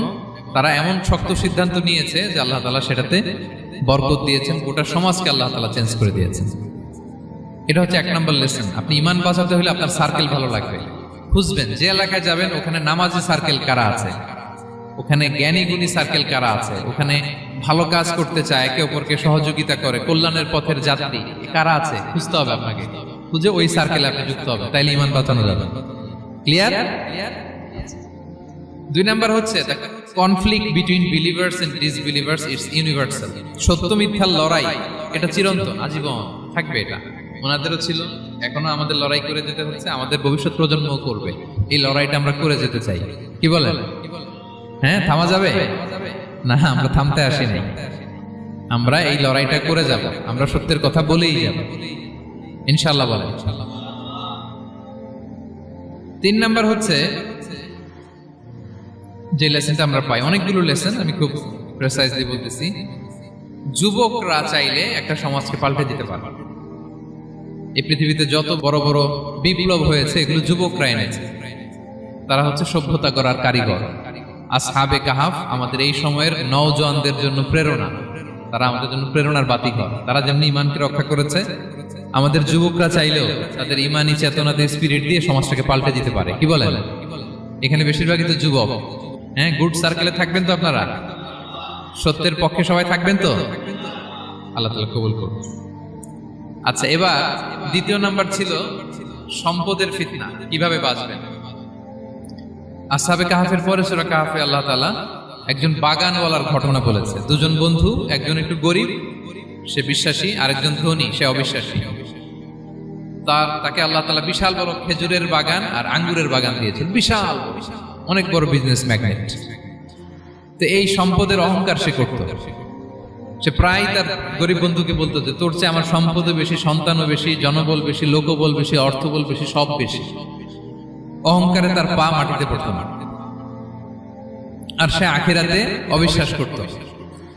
তারা এমন শক্ত সিদ্ধান্ত নিয়েছে যে আল্লাহ তাআলা সেটাতে বরকত দিয়েছেন, গোটা সমাজকে আল্লাহ তাআলা চেঞ্জ করে দিয়েছেন। এটা হচ্ছে 1 নম্বর লেসন। আপনি ঈমান বাঁচাতে হলে আপনার সার্কেল ভালো লাগবে। খুঁজবেন যে এলাকায় যাবেন ওখানে নামাজি সার্কেল কারা আছে, ওখানে জ্ঞানী গুণী সার্কেল কারা আছে, ওখানে ভালো কাজ করতে চায়, একে অপরকে সহযোগিতা করে, কল্যাণের পথের যাত্রী কারা আছে খুঁজতে হবে আপনাকে। খুঁজে ওই সার্কেলে আপনি যুক্ত হবে, তাইলে ঈমান বাঁচানো যাবে। ক্লিয়ার? 2 নাম্বার হচ্ছে conflict between believers and disbelievers it's universal. সত্য মিথ্যার লড়াই এটা চিরন্তন, আজীবন থাকবে। এটা ওনাদেরও ছিল, এখনো আমাদের লড়াই করে যেতে হচ্ছে, আমাদের ভবিষ্যৎ প্রজন্মও করবে। এই লড়াইটা আমরা করে যেতে চাই। কি বলেন? হ্যাঁ, থামা যাবে না? আমরা থামতে আসি নাই, আমরা এই লড়াইটা করে যাব। আমরা সত্যের কথা বলেই যাব ইনশাআল্লাহ। বলেন। 3 নাম্বার হচ্ছে যে লেসনটা আমরা পাই, অনেকগুলো লেসন, আমি খুব প্রেসাইজলি বলতেছি। যুবকরা চাইলে একটা সমাজকে পাল্টে দিতে পারে। এই পৃথিবীতে যত বড় বড় বিপ্লব হয়েছে এগুলো যুবকরা এনেছে। তারা হচ্ছে সভ্যতা গড়ার কারিগর। আসহাবে কাহাফ আমাদের এই সময়ের নওজওয়ানদের জন্য প্রেরণা। তারা আমাদের জন্য প্রেরণার বাতিঘর। তারা যেমনি ঈমানকে রক্ষা করেছে, আমাদের যুবকরা চাইলেও তাদের ঈমানি চেতনাতে স্পিরিট দিয়ে সমাজটাকে পাল্টে দিতে পারে। কি বলেন? এখানে বেশিরভাগই তো যুবক। হ্যাঁ, গুড সার্কেলে থাকবেন তো আপনারা? সত্যের পক্ষে সবাই থাকবেন তো? আল্লাহ তাআলা কবুল করুন। আচ্ছা, এবার 2 নাম্বার ছিল সম্পদের ফিতনা, কিভাবে বাঁচবেন। আসহাবে কাহাফের পরে সূরা কাহাফে আল্লাহ তাআলা একজন বাগানওয়ালার ঘটনা বলেছে। 2 জন বন্ধু, একজন একটু গরিব, সে বিশ্বাসী, আরেকজন ধনী, সে অবিশ্বাসী। তাকে আল্লাহ তাআলা বিশাল বড় খেজুরের বাগান আর আঙ্গুরের বাগান দিয়েছেন, বিশাল অনেক বড় বিজনেস ম্যাগনেট। তো এই সম্পদের অহংকার সে করত। সে প্রায় তার গরিব বন্ধুকে বলতো যে তোর চেয়ে আমার সম্পদও বেশি, সন্তানও বেশি, জনবল বেশি, লোকবল বেশি, অর্থবল বেশি, সব বেশি। অহংকারে তার পা মাটিতে পড়তো না। আর সে আখিরাতে অবিশ্বাস করত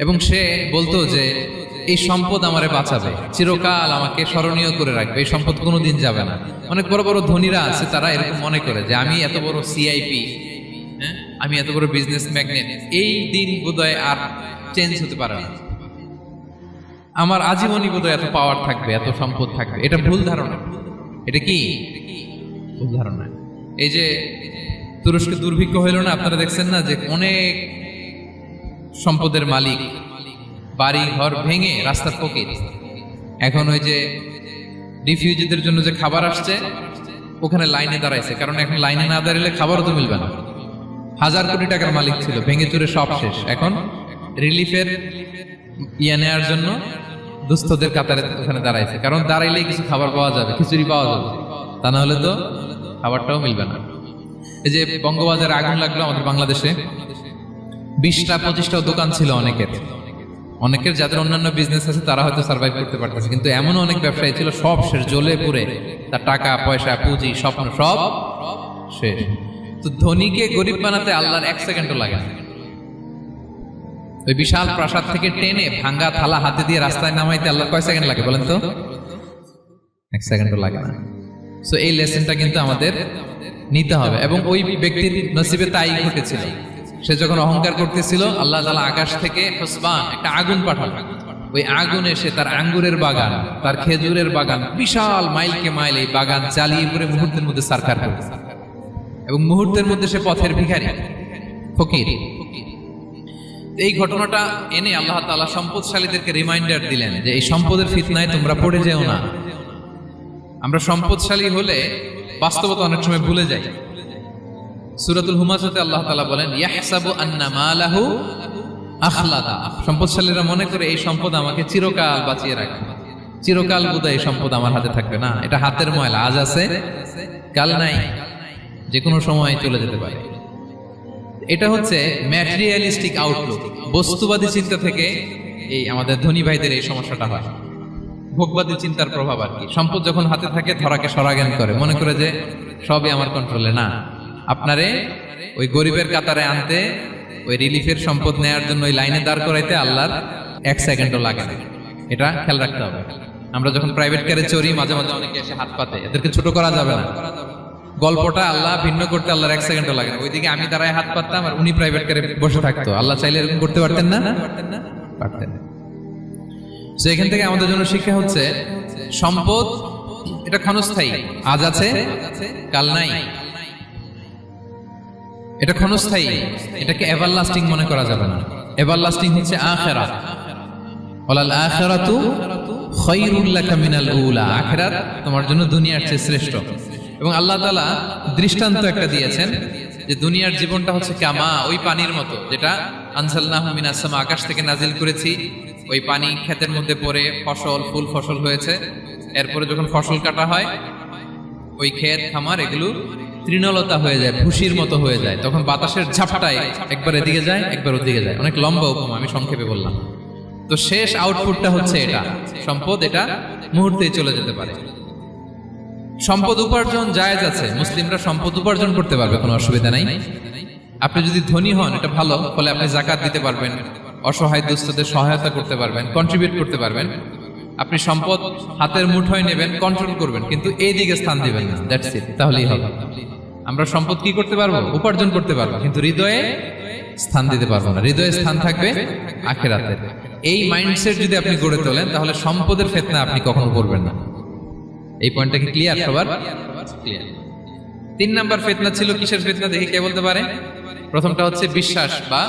এবং সে বলতো যে এই সম্পদ আমারে বাঁচাবে, চিরকাল আমাকে স্মরণীয় করে রাখবে, এই সম্পদ কোনোদিন যাবে না। অনেক বড় বড় ধনীরা আছে, তারা এরকম মনে করে যে আমি এত বড় সিআইপি, হ্যাঁ, আমি এত বড় বিজনেস ম্যাগনেট, এই দিন বোধহয় আর চেঞ্জ হতে পারে না, আমার আজীবনই বোধহয় এত পাওয়ার থাকবে, এত সম্পদ থাকবে। এটা ভুল ধারণা। এটা কি ভুল ধারণা? এই যে তুরস্কে দুর্ভিক্ষ হইল না, আপনারা দেখছেন না যে অনেক সম্পদের মালিক বাড়ি ঘর ভেঙে রাস্তার ফকির। এখন ওই যে রিফিউজিদের জন্য যে খাবার আসছে ওখানে লাইনে দাঁড়াইছে, কারণ এখন লাইনে না দাঁড়ালে খাবারও তো মিলবে না। 1000 কোটি টাকার মালিক ছিল, ভেঙে চুরে সব শেষ। এখন রিলিফের নেওয়ার জন্য দুস্থদের কাতারে ওখানে দাঁড়াইছে, কারণ দাঁড়াইলেই কিছু খাবার পাওয়া যাবে, খিচুড়ি পাওয়া যাবে, তা না হলে তো খাবারটাও মিলবে না। এই যে বঙ্গবাজারে আগুন লাগলো আমাদের বাংলাদেশে, 20টা 25টাও দোকান ছিল অনেকের যাদের অন্যান্য বিজনেস আছে তারা হয়তো সার্ভাইভ করতে পারতেছে, কিন্তু এমন অনেক ব্যবসায়ী ছিল সব শেষ, জ্বলে পুড়ে তার টাকা পয়সা পুঁজি স্বপ্ন সব শেষ। তো ধনীকে গরিব বানাতে আল্লাহর 1 সেকেন্ডও লাগে না। ওই বিশাল প্রাসাদ থেকে টেনে ভাঙ্গা থালা হাতে দিয়ে রাস্তায় নামাইতে আল্লাহর কয় সেকেন্ড লাগে বলেন তো? 1 সেকেন্ডও লাগে না। সো এই লেসনটা কিন্তু আমাদের নিতে হবে। এবং ওই ব্যক্তির নসিবে তাই ঘটেছিল। সে যখন অহংকার করতেছিল, আল্লাহ তাআলা আকাশ থেকে হুসবান একটা আগুন পাঠালো। ওই আগুন এসে তার আঙ্গুরের বাগান, তার খেজুরের বাগান, বিশাল মাইলকে মাইল এই বাগান জ্বালিয়ে পুরো মুহূর্তের মধ্যে সারখার করে, এবং মুহূর্তের মধ্যে সে পথের ভিখারি, ফকির। এই ঘটনাটা এনে আল্লাহ তাআলা সম্পদশালীদেরকে রিমাইন্ডার দিলেন যে এই সম্পদের ফিতনায় তোমরা পড়ে যেও না। আমরা সম্পদশালী হলে বাস্তবতা অনেক সময় ভুলে যাই। সূরাতুল হুমাযাতে আল্লাহ তাআলা বলেন, ইয়াহসাবু আন্না মালাহু আখলাদা। সম্পদশালীরা মনে করে এই সম্পদ আমাকে চিরকাল বাঁচিয়ে রাখবে, চিরকাল বোধহয় এই সম্পদ আমার হাতে থাকবে। না, এটা হাতের ময়লা, আজ আছে কাল নাই, যে কোনো সময় চলে যেতে পারে। এটা হচ্ছে ম্যাটেরিয়ালিস্টিক আউটলুক, বস্তুবাদী চিন্তা থেকে এই আমাদের ধনী ভাইদের এই সমস্যাটা হয়। ভোগবাদী চিন্তার প্রভাব আর কি। সম্পদ যখন হাতে থাকে ধরাকে সরাজ্ঞান করে, মনে করে যে সবই আমার কন্ট্রোলে। না, আপনারে ওই গরিবের কাতারে আনতে, ওই রিলিফের সম্পদ নেয়ার জন্য ওই লাইনে দাঁড় করাইতে আল্লাহর 1 সেকেন্ডও লাগে না। এটা খেয়াল রাখতে হবে। আমরা যখন প্রাইভেট কারে চড়ি, মাঝে মাঝে অনেকে এসে হাত পাতে, এদেরকে ছোট করা যাবে না। গল্পটা আল্লাহ ভিন্ন করতে আল্লাহর 1 সেকেন্ডও লাগে না। ওইদিকে আমি দাঁড়ায় হাত পাততাম আর উনি প্রাইভেট কারে বসে থাকতো। আল্লাহ চাইলে এরকম করতে পারতেন না? পারতেন। তো এখান থেকে আমাদের জন্য শিক্ষা হচ্ছে, সম্পদ এটা ক্ষণস্থায়ী, আজ আছে কাল নাই। এটা ক্ষণস্থায়ী, এটাকে এভারলাস্টিং মনে করা যাবে না। এভারলাস্টিং হচ্ছে আখিরাত। ওয়ালাল আখিরাতু খায়রুল লাকা মিনাল উলা। আখিরাত তোমার জন্য দুনিয়ার চেয়ে শ্রেষ্ঠ। এবং আল্লাহ তাআলা দৃষ্টান্ত একটা দিয়েছেন যে দুনিয়ার জীবনটা হচ্ছে কামা, ওই পানির মতো, যেটা আনজালনাহু মিনাস সামা, আকাশ থেকে নাজিল করেছি। ওই পানি ক্ষেতের মধ্যে পড়ে ফসল, ফুল ফসল হয়েছে। এরপরে যখন ফসল কাটা হয়, ওই ক্ষেত খামার এগুলো তৃণলতা হয়ে যায়, ভুসির মতো হয়ে যায়। তখন বাতাসের ঝাপটায় একবার এদিকে যায়, একবার ওদিকে যায়। অনেক লম্বা উপমা, আমি সংক্ষেপে বললাম। তো শেষ আউটপুটটা হচ্ছে এটা, সম্পদ এটা মুহূর্তেই চলে যেতে পারে। সম্পদ উপার্জন জায়েজ আছে, মুসলিমরা সম্পদ উপার্জন করতে পারবে, কোনো অসুবিধা নাই। আপনি যদি ধনী হন এটা ভালো, ফলে আপনি যাকাত দিতে পারবেন, অসহায় দুস্থদের সহায়তা করতে পারবেন, কন্ট্রিবিউট করতে পারবেন। আপনি সম্পদ হাতের মুঠোয় নেবেন, কন্ট্রোল করবেন, কিন্তু এই দিকে স্থান দিবেন না। দ্যাটস ইট, তাহলেই হবে। আমরা সম্পদ কি করতে পারবো? উপার্জন করতে পারবো, কিন্তু হৃদয়ে স্থান দিতে পারবো না। হৃদয়ে স্থান থাকবে আখিরাতের। এই মাইন্ডসেট যদি আপনি গড়ে তোলেন, তাহলে সম্পদের ফিতনা আপনি কখনো পড়বেন না। এই পয়েন্টটা কি ক্লিয়ার সবার? ক্লিয়ার। 3 নাম্বার ফিতনা ছিল কিসের ফিতনা দেখি কে বলতে পারে? প্রথমটা হচ্ছে বিশ্বাস বা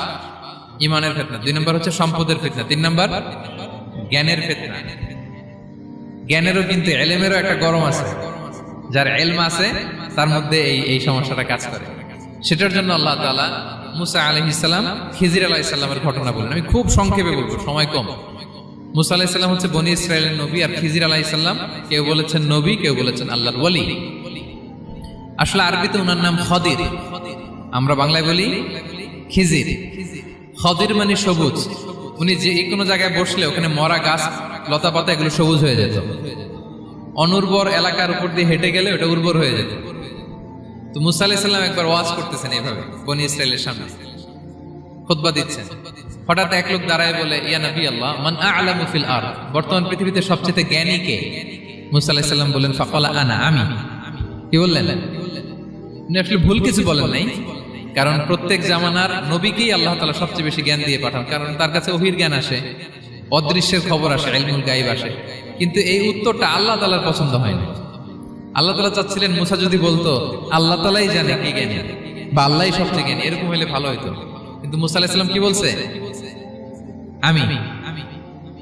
ঈমানের ফিতনা, 2 নাম্বার হচ্ছে সম্পদের ফিতনা, 3 নাম্বার জ্ঞানের ফিতনা। জ্ঞানেরও কিন্তু ইলমেরও একটা গরম আছে। যার ইলম আছে তার মধ্যে এই সমস্যাটা কাজ করে। সেটার জন্য আল্লাহ তাআলা মুসা আলাইহিস সালাম, খিজির আলাইহিস সালামের ঘটনা বলেন। আমি খুব সংক্ষেপে বলবো, সময় কম। মুসা আলাইহিস সালাম হচ্ছে বনি ইসরাইলের নবী, আর খিজির আলাইহিস সালাম কেউ বলেছেন নবী, কেউ বলেছেন আল্লাহর ওলি। আসলে আরবিতে ওনার নাম খদির, আমরা বাংলায় বলি খিজির। খদির মানে সবুজ। উনি যে কোনো জায়গায় বসলে ওখানে মরা গাছ, লতা পাতা এগুলো সবুজ হয়ে যেত। অনুর্বর এলাকার উপর দিয়ে হেঁটে গেলে ওটা উর্বর হয়ে যেত। তো মুসা আলাইহিস সালাম একবার ওয়াজ করতেছেন এইভাবে বনি ইসরাইলের সামনে, খুতবা দিচ্ছেন। হঠাৎ এক লোক দাঁড়ায় বলে, ইয়া নবী আল্লাহ, মান আ'লামু ফিল আরদ, বর্তমান পৃথিবীতে সবচেয়ে জ্ঞানী কে? মুসা আলাইহিস সালাম বলেন, ফাকালা আনা, আমি। কি বললেন? উনি আসলে ভুল কিছু বলেন নাই, কারণ প্রত্যেক জামানার নবীকেই আল্লাহ তাআলা সবচেয়ে বেশি জ্ঞান দিয়ে পাঠান, কারণ তার কাছে ওহীর জ্ঞান আসে, অদৃশ্যের খবর আসে, ইলমুল গায়ব আসে। কিন্তু এই উত্তরটা আল্লাহ তাআলার পছন্দ হয়নি। আল্লাহ তাআলা চাচ্ছিলেন মুসা যদি বলতো আল্লাহ তাআলাই জানে কি জ্ঞানী বা আল্লাহই সবচেয়ে জ্ঞানী, এরকম হলে ভালো হতো। কিন্তু মুসা আলাইহিস সালাম কি বলছে? আমি।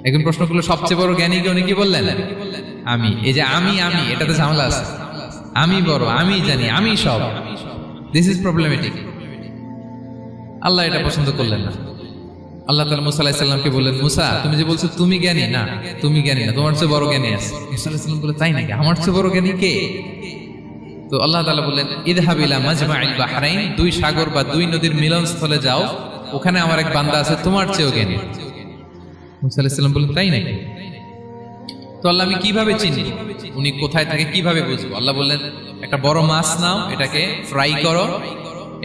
এখন প্রশ্ন করলো সবচেয়ে বড় জ্ঞানী কে? উনি কি বললেন? আমি। এই যে আমি এটাতে ঝামেলা আছে। আমি বড়, আমি জানি, আমি সব। This is problematic. আল্লাহ এটা পছন্দ করলেন না। আল্লাহ তাআলা মুসা আলাইহিস সালামকে বললেন, মুসা তুমি যে বলছো তুমি জ্ঞানী, না তুমি জ্ঞানী না, তোমার চেয়ে বড় জ্ঞানী আছে। মুসা আলাইহিস সালাম বলে, তাই নাকি? আমার চেয়ে বড় জ্ঞানী কে? তো আল্লাহ তাআলা বললেন, ইযহাব ইলা মাজমাইল বাহরাইন, 2 সাগর বা 2 নদীর মিলনস্থলে যাও, ওখানে আমার এক বান্দা আছে তোমার চেয়েও জ্ঞানী। মুসা আলাইহিস সালাম বললেন তাই নাকি? তো আল্লাহ আমি কিভাবে চিনি উনি কোথায় থাকে, কিভাবে বুঝবো? আল্লাহ বললেন একটা বড় মাছ নাও, এটাকে ফ্রাই করো,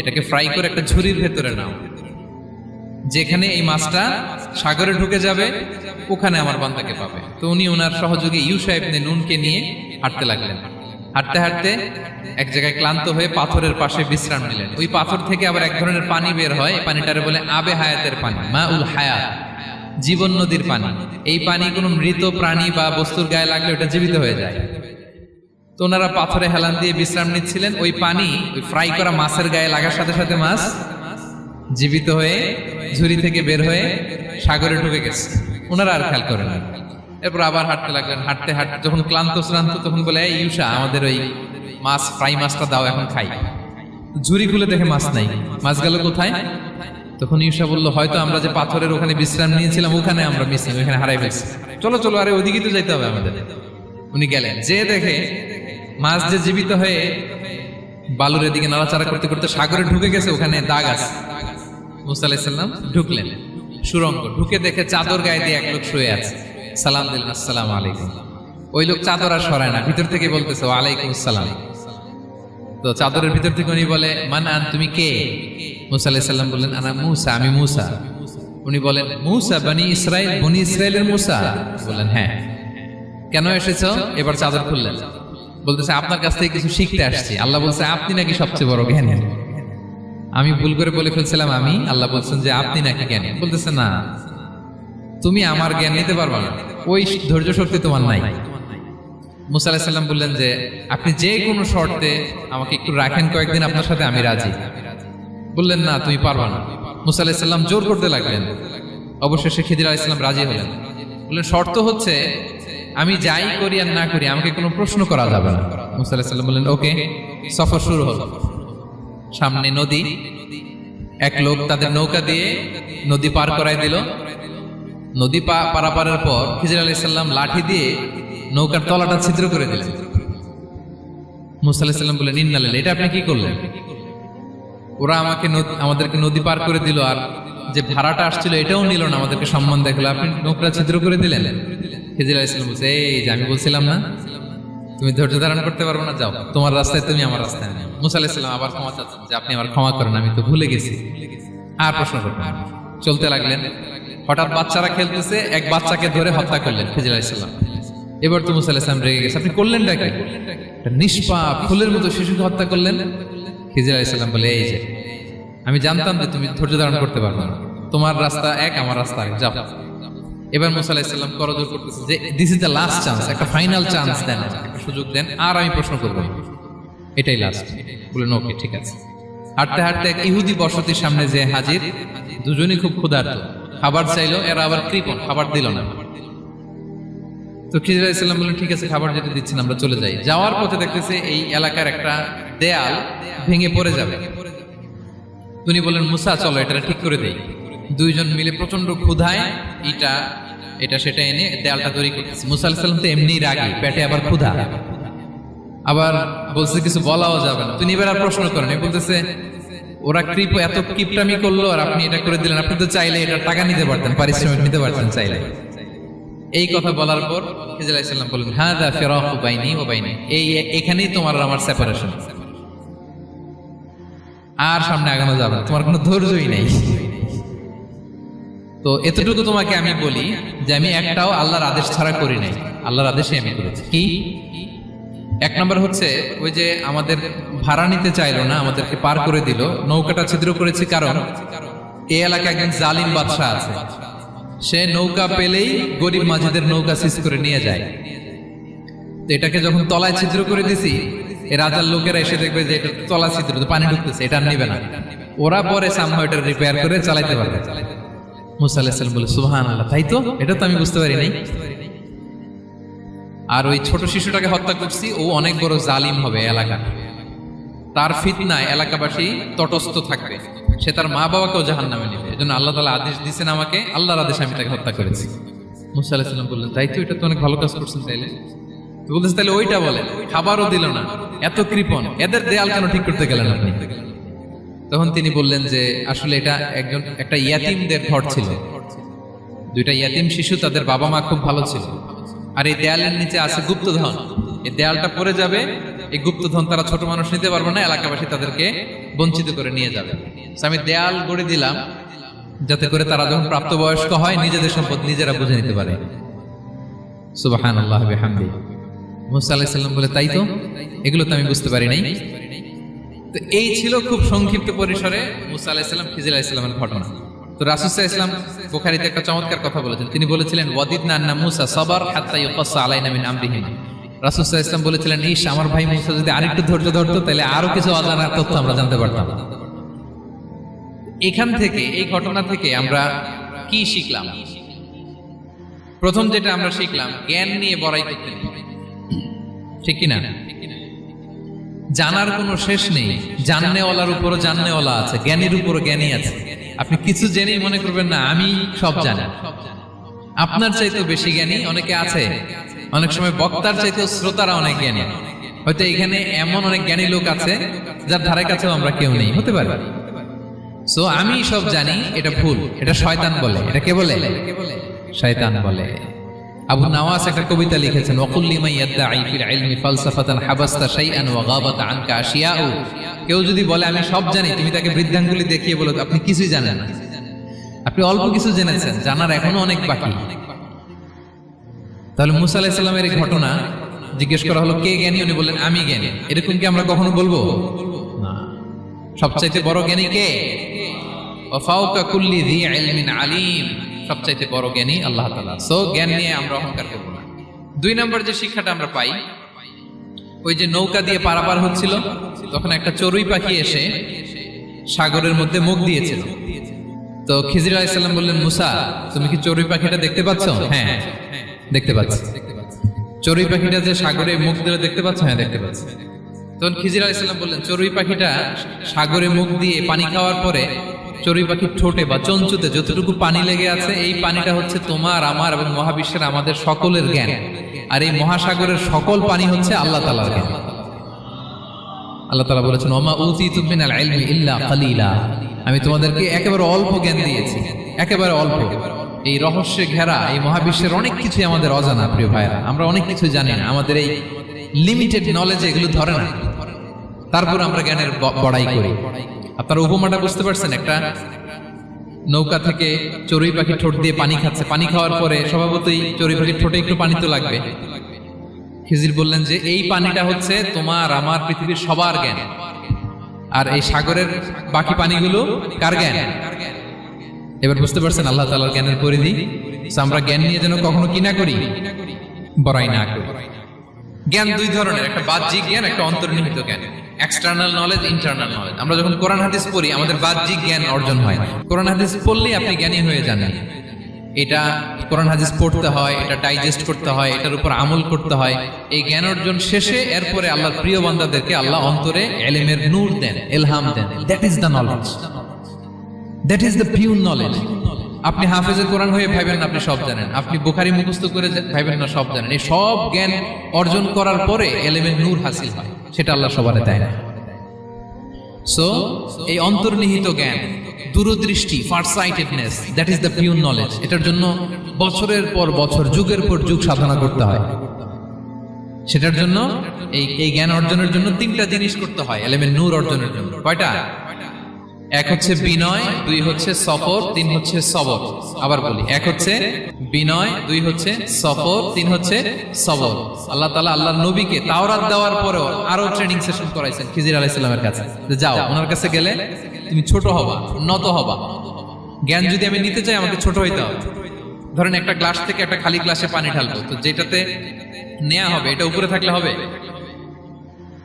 এটাকে ফ্রাই করে একটা ঝুড়ির ভেতরে নাও, যেখানে এই মাছটা সাগরে ঢুকে যাবে ওখানে আমার বান্দাকে পাবে। তো উনি ওনার সহযোগী ইউশা ইবনে নুনকে নিয়ে হাঁটতে লাগলেন। হাঁটতে হাঁটতে এক জায়গায় ক্লান্ত হয়ে পাথরের পাশে বিশ্রাম নিলেন। ওই পাথর থেকে আবার এক ধরনের পানি বের হয়, এই পানিটারে বলে আবে হায়াতের পানি, মা উল হায়াত, জীবন নদীর পানি। এই পানি কোনো মৃত প্রাণী বা বস্তুর গায়ে লাগলে ওটা জীবিত হয়ে যায়। তো ওনারা পাথরে হেলান দিয়ে বিশ্রাম নিচ্ছিলেন, ওই পানি ওই ফ্রাই করা মাছের গায়ে লাগার সাথে সাথে মাছ জীবিত হয়ে ঝুড়ি থেকে বের হয়ে সাগরে ঢুকে গেছে। ওনারা আর খেয়াল করেন না। এরপর আবার হাঁটতে লাগলেন। হাঁটতে হাঁটতে যখন ক্লান্ত শ্রান্ত তখন বলে এই ইউশা আমাদের ওই মাছ ফ্রাই মাছটা দাও, এখন খাই। ঝুড়ি খুলে দেখে মাছ নাই। মাছ গেল কোথায়? তখন ইউশা বলল হয়তো আমরা যে পাথরের ওখানে বিশ্রাম নিয়েছিলাম ওখানে আমরা মিসিং, ওখানে হারাই ফেলছি। চলো চলো, আরে ওদিকে তো যাইতে হবে আমাদের। উনি গেলেন, যে দেখে মাছ যে জীবিত হয়ে বালুর দিকে নাড়াচাড়া করতে করতে সাগরে ঢুকে গেছে, ওখানে দাগ আছে। মুসা আলাইহিস সালাম ঢুকলেন সুরঙ্গ, ঢুকে দেখে চাদর গায়ে দিয়ে এক লোক শুয়ে আছে। সালাম দিলেন, আসসালামু আলাইকুম। ওই লোক চাদর আর সরায় না, ভিতর থেকে বলতেছে ওয়ালাইকুম আসসালাম। তো চাদরের ভিতর থেকে উনি বলে মান আন, তুমি কে? মুসা আলাইহিস সালাম বললেন আনা মুসা, আমি মুসা। উনি বলেন মুসা বনি ইসরাইল, বনি ইসরাইলের মুসা? বললেন হ্যাঁ। কেন এসেছো? এবার চাদর খুললেন, বলতেছে আপনার কাছ থেকে কিছু শিখতে আসছি। আল্লাহ বলছে আপনি নাকি সবচেয়ে বড় জ্ঞানী। আমি ভুল করে বলে ফেলছিলাম আমি, আল্লাহ বলছেন যে আপনি নাকি জ্ঞানী। বলতেছে না, তুমি আমার জ্ঞান নিতে পারবা না, ওই ধৈর্য শক্তি তোমার নাই। মুসা আলাইহিস সালাম বললেন যে আপনি যে কোনো শর্তে আমাকে একটু রাখেন কয়েকদিন আপনার সাথে, আমি রাজি। বললেন না তুমি পারবা না। মুসা আলাইহিস সালাম জোর করতে লাগলেন। অবশেষে খিদির আলাইহিস সালাম রাজি হলেন। বললেন শর্ত হচ্ছে আমি যাই করি আর না করি আমাকে কোনো প্রশ্ন করা যাবে না। মুসা আলাইহিস সালাম বললেন ওকে। সফর শুরু হলো। সামনে নদী, এক লোক তাদের নৌকা দিয়ে নদী পার করাই দিল। নদী পারাপারের পর খিজির আলাইহিস সালাম লাঠি দিয়ে নৌকার তলাটা ছিদ্র করে দিলেন। মুসা আলাইহিস সালাম বললেন ইন্না লিল্লাহি, এটা আপনি কি করলেন? ওরা আমাদেরকে নদী পার করে দিল, আর যে ভাড়াটা আসছিল এটাও নিল না, আমাদেরকে সম্মান দেখালো, আপনি নৌকা ছিদ্র করে দিলেন। খিজির আলাইহিস সালাম বলছে এই যে আমি বলছিলাম না তুমি ধৈর্য ধারণ করতে পারবো না, যাও তোমার রাস্তায় তুমি আমার রাস্তায়। মুসা আলাইহিস সালাম আবার ক্ষমা চাচ্ছেন যে আপনি আমার ক্ষমা করেন, আমি তো ভুলে গেছি, আর প্রশ্ন করবেন না। চলতে লাগলেন। হঠাৎ বাচ্চারা খেলতেছে, এক বাচ্চাকে ধরে হত্যা করলেন খিজির আলাইহিস সালাম। এবার তো মুসা আলাইহিস সালাম রেগে গেছে, আপনি করলেন নাকি? নিষ্পাপ ফুলের মতো শিশুকে হত্যা করলেন। খিজির আলাইহিস সালাম বলে এই যে আমি জানতাম যে তুমি ধৈর্য ধারণ করতে পারবে না, তোমার রাস্তা এক আমার রাস্তা এক, যাও। এবার মুসা আলাইহিস সালাম করজোর করতেছে যে this is the last chance, একটা ফাইনাল চান্স দেন, একটা সুযোগ দেন, আর আমি প্রশ্ন করব, এটাই লাস্ট। বলেন ওকে ঠিক আছে। হাঁটতে হাঁটতে এক ইহুদি বসতির সামনে যে হাজির, দুজনই খুব ক্ষুধার্ত, খাবার চাইলো, এরা আবার কৃপণ, খাবার দিল না। তো খিজির আলাইহিস সালাম বললেন ঠিক আছে খাবার যেটা দিচ্ছেন আমরা চলে যাই। যাওয়ার পথে দেখতেছে এই এলাকার একটা দেয়াল ভেঙে পড়ে যাবে। উনি বললেন মুসা চলো এটা ঠিক করে দেই। দুইজন মিলে প্রচন্ড ক্ষুধায় এটা সেটা এনে দেয়ালটা তৈরি করতেছে। মুসা আলাইহিস সালাম তো এমনি রাগী, পেটে আবার ক্ষুধা, আবার বলছে কিছু বলাও যাবে না। তিনি এবার আর প্রশ্ন করেন, বলতেছে ওরা এত কিপটামি করলো আর আপনি এটা করে দিলেন, আপনি তো চাইলে এটা টাকা নিতে পারতেন, পারিশ্রমিক নিতে পারতেন চাইলে। এই কথা বলার পর খিজির আলাইহিস সালাম বললেন হাযা ফিরাকু বাইনি ওয়া বাইনি, এখানেই তোমার আর আমার সেপারেশন, আর সামনে আগানো যাবে না, তোমার কোনো ধৈর্যই নেই। তো এতটুকু তোমাকে আমি বলি যে আমি একটাও আল্লাহর আদেশ ছাড়া করি নাই, আল্লাহর আদেশে আমি করেছি। কি? এক নম্বর হচ্ছে ওই যে আমাদের ভাড়া নিতে চাইলো না, আমাদেরকে পার করে দিল, নৌকাটা ছিদ্র করেছি কারণ এই এলাকায় একজন জালিম বাদশা আছে, সে নৌকা পেলেই গরিব মাঝিদের নৌকা সিজ করে নিয়ে যায়। তো এটাকে যখন তলায় ছিদ্র করে দিছি, এই রাজার লোকেরা এসে দেখবে যে এটা তলা ছিদ্র, পানি ঢুকতেছে, এটা নিবে না, ওরা পরে সামহাও এটা রিপেয়ার করে চালাইতে পারবে। মুসা আলাইহিস সালাম বলে সুবহানাল্লাহ, তাই তো, এটা তো আমি বুঝতে পারি নাই। আর ওই ছোট শিশুটাকে হত্যা করছি, ও অনেক বড় জালিম হবে এলাকা, তার ফিতনায় এলাকাবাসী তটস্থ থাকবে, সে তার মা বাবাকেও জাহান্নামে নেবে। এজন্য আল্লাহ তাআলা আদেশ দিয়েছেন আমাকে, আল্লাহর আদেশে আমি তাকে হত্যা করেছি। মুসা আলাইহিস সালাম বললেন তাই তো, এটা তো অনেক ভালো কাজ করছেন। তাইলে বলতেছে তাহলে ওইটা বলেন, খাবারও দিল না, এত কৃপণ, এদের দেয়াল কেন ঠিক করতে গেলেন আপনি? তখন তিনি বললেন যে আসলে এটা একটা ইয়াতিমদের ঘর ছিল, দুইটা ইয়াতিম শিশু, তাদের বাবা মা খুব ভালো ছিল, আর এই দেয়ালের নিচে আছে গুপ্তধন। এই দেয়ালটা পড়ে যাবে, এই গুপ্তধন তারা ছোট মানুষ নিতে পারবে না, এলাকাবাসী তাদেরকে বঞ্চিত করে নিয়ে যাবে। আমি দেয়াল গড়ে দিলাম যাতে করে তারা যখন প্রাপ্তবয়স্ক হয় নিজেদের সম্পদ নিজেরা বুঝে নিতে পারে। সুবহানাল্লাহ বিহামদি। মুসা আলাইহিস সালাম বলে, তাই তো, এগুলো তো আমি বুঝতে পারি নাই। তো এই ছিল খুব সংক্ষিপ্ত পরিসরে মুসা আলাইহিস সালাম খিজির আলাইহিস সালামের ঘটনা। তো রাসূল সাল্লাল্লাহু আলাইহি ওয়াসাল্লাম বুখারীতে একটা চমৎকার কথা বলেছেন। তিনি বলেছিলেন, ওয়াদিদনা আন্না মুসা সাবার হাত্তা ইউকাসসা আলাইনা মিন আমরিহিম। রাসূল সাল্লাল্লাহু আলাইহি ওয়াসাল্লাম বলেছিলেন, ইস, আমার ভাই মুসা যদি আরেকটু ধৈর্য ধরতো তাহলে আরো কিছু অজানা তথ্য আমরা জানতে পারতাম। এখান থেকে, এই ঘটনা থেকে আমরা কি শিখলাম? প্রথম যেটা আমরা শিখলাম, জ্ঞান নিয়ে বড়াই করতে নেই, ঠিক কিনা? জানার কোনো শেষ নেই, জাননেওয়ালার উপরও জাননেওয়ালা আছে, জ্ঞানীর উপরও জ্ঞানী আছে। আপনি কিছু জেনেই মনে করবেন না আমি সব জানি। আপনার চাইতেও বেশি জ্ঞানী অনেকে আছে। অনেক সময় বক্তার চাইতেও শ্রোতারা অনেক জ্ঞানী। হয়তো এখানে এমন অনেক জ্ঞানী লোক আছে যার ধারে কাছেও আমরা কেউ নেই, হতে পারে। সো আমি সব জানি, এটা ভুল, এটা শয়তান বলে। এটা কে বলে? শয়তান বলে। আবু নাওয়াস একটা কবিতা লিখেছেন, ওয়াকুল্লি মান ইয়াদঈ ফিল ইলমি ফালসাফাতান হাবাসতা শাইআন ওয়া গাবাত আনকা আশিয়াউ। কেউ যদি বলে আমি সব জানি, তুমি তাকে বৃদ্ধাঙ্গুলি দেখিয়ে বলো আপনি কিছুই জানেন না, আপনি অল্প কিছু জেনেছেন, জানার এখনো অনেক বাকি। তাহলে মুসা আলাইহিস সালামের এই ঘটনা জিজ্ঞেস করা হলো কে জ্ঞানী, উনি বললেন আমি জ্ঞানী। এরকম কি আমরা কখনো বলবো? না। সবচাইতে বড় জ্ঞানী কে? ওয়া ফাওকা কুল্লি যী ইলমিন আলিম। সবচাইতে বড় জ্ঞানী আল্লাহ তাআলা। সো জ্ঞান নিয়ে আমরা অহংকার করব না। দুই নম্বর যে শিক্ষাটা আমরা পাই, ওই যে নৌকা দিয়ে পারাপার হচ্ছিল, তখন একটা চড়ুই পাখি এসে সাগরের মধ্যে মুখ দিয়েছিল। তো খিজির আলাইহিস সালাম বললেন, মুসা, তুমি কি চড়ুই পাখিটা দেখতে পাচ্ছ? হ্যাঁ, দেখতে পাচ্ছি। চড়ুই পাখিটা যে সাগরে মুখ দিলে দেখতে পাচ্ছ? হ্যাঁ, দেখতে পাচ্ছি। তখন খিজির আলাইহিস সালাম বললেন, চড়ুই পাখিটা সাগরে মুখ দিয়ে পানি খাওয়ার পরে চড়ুই পাখির ঠোঁটে বা চঞ্চুতে যতটুকু পানি লেগে আছে, এই পানিটা হচ্ছে তোমার, আমার এবং মহাবিশ্বের আমাদের সকলের জ্ঞান। আর এই মহাসাগরের সকল পানি হচ্ছে আল্লাহ তাআলার জ্ঞান। আল্লাহ তাআলা বলেছেন, ওমা উতিতু মিনাল ইলমি ইল্লা কালিলা। আমি তোমাদেরকে একেবারে অল্প জ্ঞান দিয়েছি, একেবারে অল্প। এই রহস্যে ঘেরা এই মহাবিশ্বের অনেক কিছু আমাদের অজানা। প্রিয় ভাইরা, আমরা অনেক কিছু জানি না, আমাদের এই লিমিটেড নলেজ এগুলো ধরে না, তারপর আমরা জ্ঞানের বড়াই করি। আপনারা উপমাটা বুঝতে পারছেন? একটা নৌকা থেকে চড়ুই পাখি ঠোঁট দিয়ে পানি খাচ্ছে, পানি খাওয়ার পরে স্বভাবতই চড়ুই পাখির ঠোঁটে একটু পানি তো লাগবে। খিজির বললেন যে এই পানিটা হচ্ছে তোমার, আমার, পৃথিবীর সবার জ্ঞান। আর এই সাগরের বাকি পানিগুলো কার জ্ঞান? এবার বুঝতে পারছেন আল্লাহ তাআলার জ্ঞানের পরিধি। আমরা জ্ঞান নিয়ে যেন কখনো কি না করি, বড়াই না করি। জ্ঞান দুই ধরনের, একটা বাহ্যিক জ্ঞান, একটা অন্তর্নিহিত জ্ঞান। External knowledge, internal knowledge. আমরা যখন কোরআন হাদিস পড়ি আমাদের বাহ্যিক জ্ঞান অর্জন হয়। কোরআন হাদিস পড়লেই আপনি জ্ঞানী হয়ে যান। এটা কোরআন হাদিস পড়তে হয়, এটা ডাইজেস্ট করতে হয়, এটার উপর আমল করতে হয়। এই জ্ঞান অর্জন শেষে এরপরে আল্লাহর প্রিয় বান্দাদেরকে আল্লাহ অন্তরে ইলমের নূর দেন, ইলহাম দেন। That is the knowledge, that is the pure knowledge. আপনি হাফেজে কোরআন হয়ে ভাইবেন না আপনি সব জানেন, আপনি বুখারী মুখস্থ করে ভাইবেন না সব জানেন। এই সব জ্ঞান অর্জন করার পরে ইলমের নূর হাসিল হয়, সেটা আল্লাহ সবারে দেয় না। সো এই অন্তর্নিহিত জ্ঞান, দূরদৃষ্টি, farsightedness, that is the pure knowledge. এটার জন্য বছরের পর বছর, যুগের পর যুগ সাধনা করতে হয়। সেটার জন্য এই জ্ঞান অর্জনের জন্য তিনটা জিনিস করতে হয় ইলমের নূর অর্জনের জন্য। কয়টা? এক হচ্ছে বিনয়, দুই হচ্ছে সফর, তিন হচ্ছে সবর। আবার বলি, এক হচ্ছে বিনয়, দুই হচ্ছে সফর, তিন হচ্ছে সবর। আল্লাহ তাআলা আল্লাহর নবীকে তাওরাত দেওয়ার পরেও আরো ট্রেনিং সেশন করাইছেন খিজির আলাইহিস সালামের কাছে, যে যাও ওনার কাছে গেলে তুমি ছোট হবা, নত হবা। জ্ঞান যদি আমি নিতে চাই আমাকে ছোট হইতে হবে। ধরেন একটা গ্লাস থেকে একটা খালি গ্লাসে পানি ঢালবো, তো যেটাতে নেওয়া হবে এটা উপরে থাকলে হবে?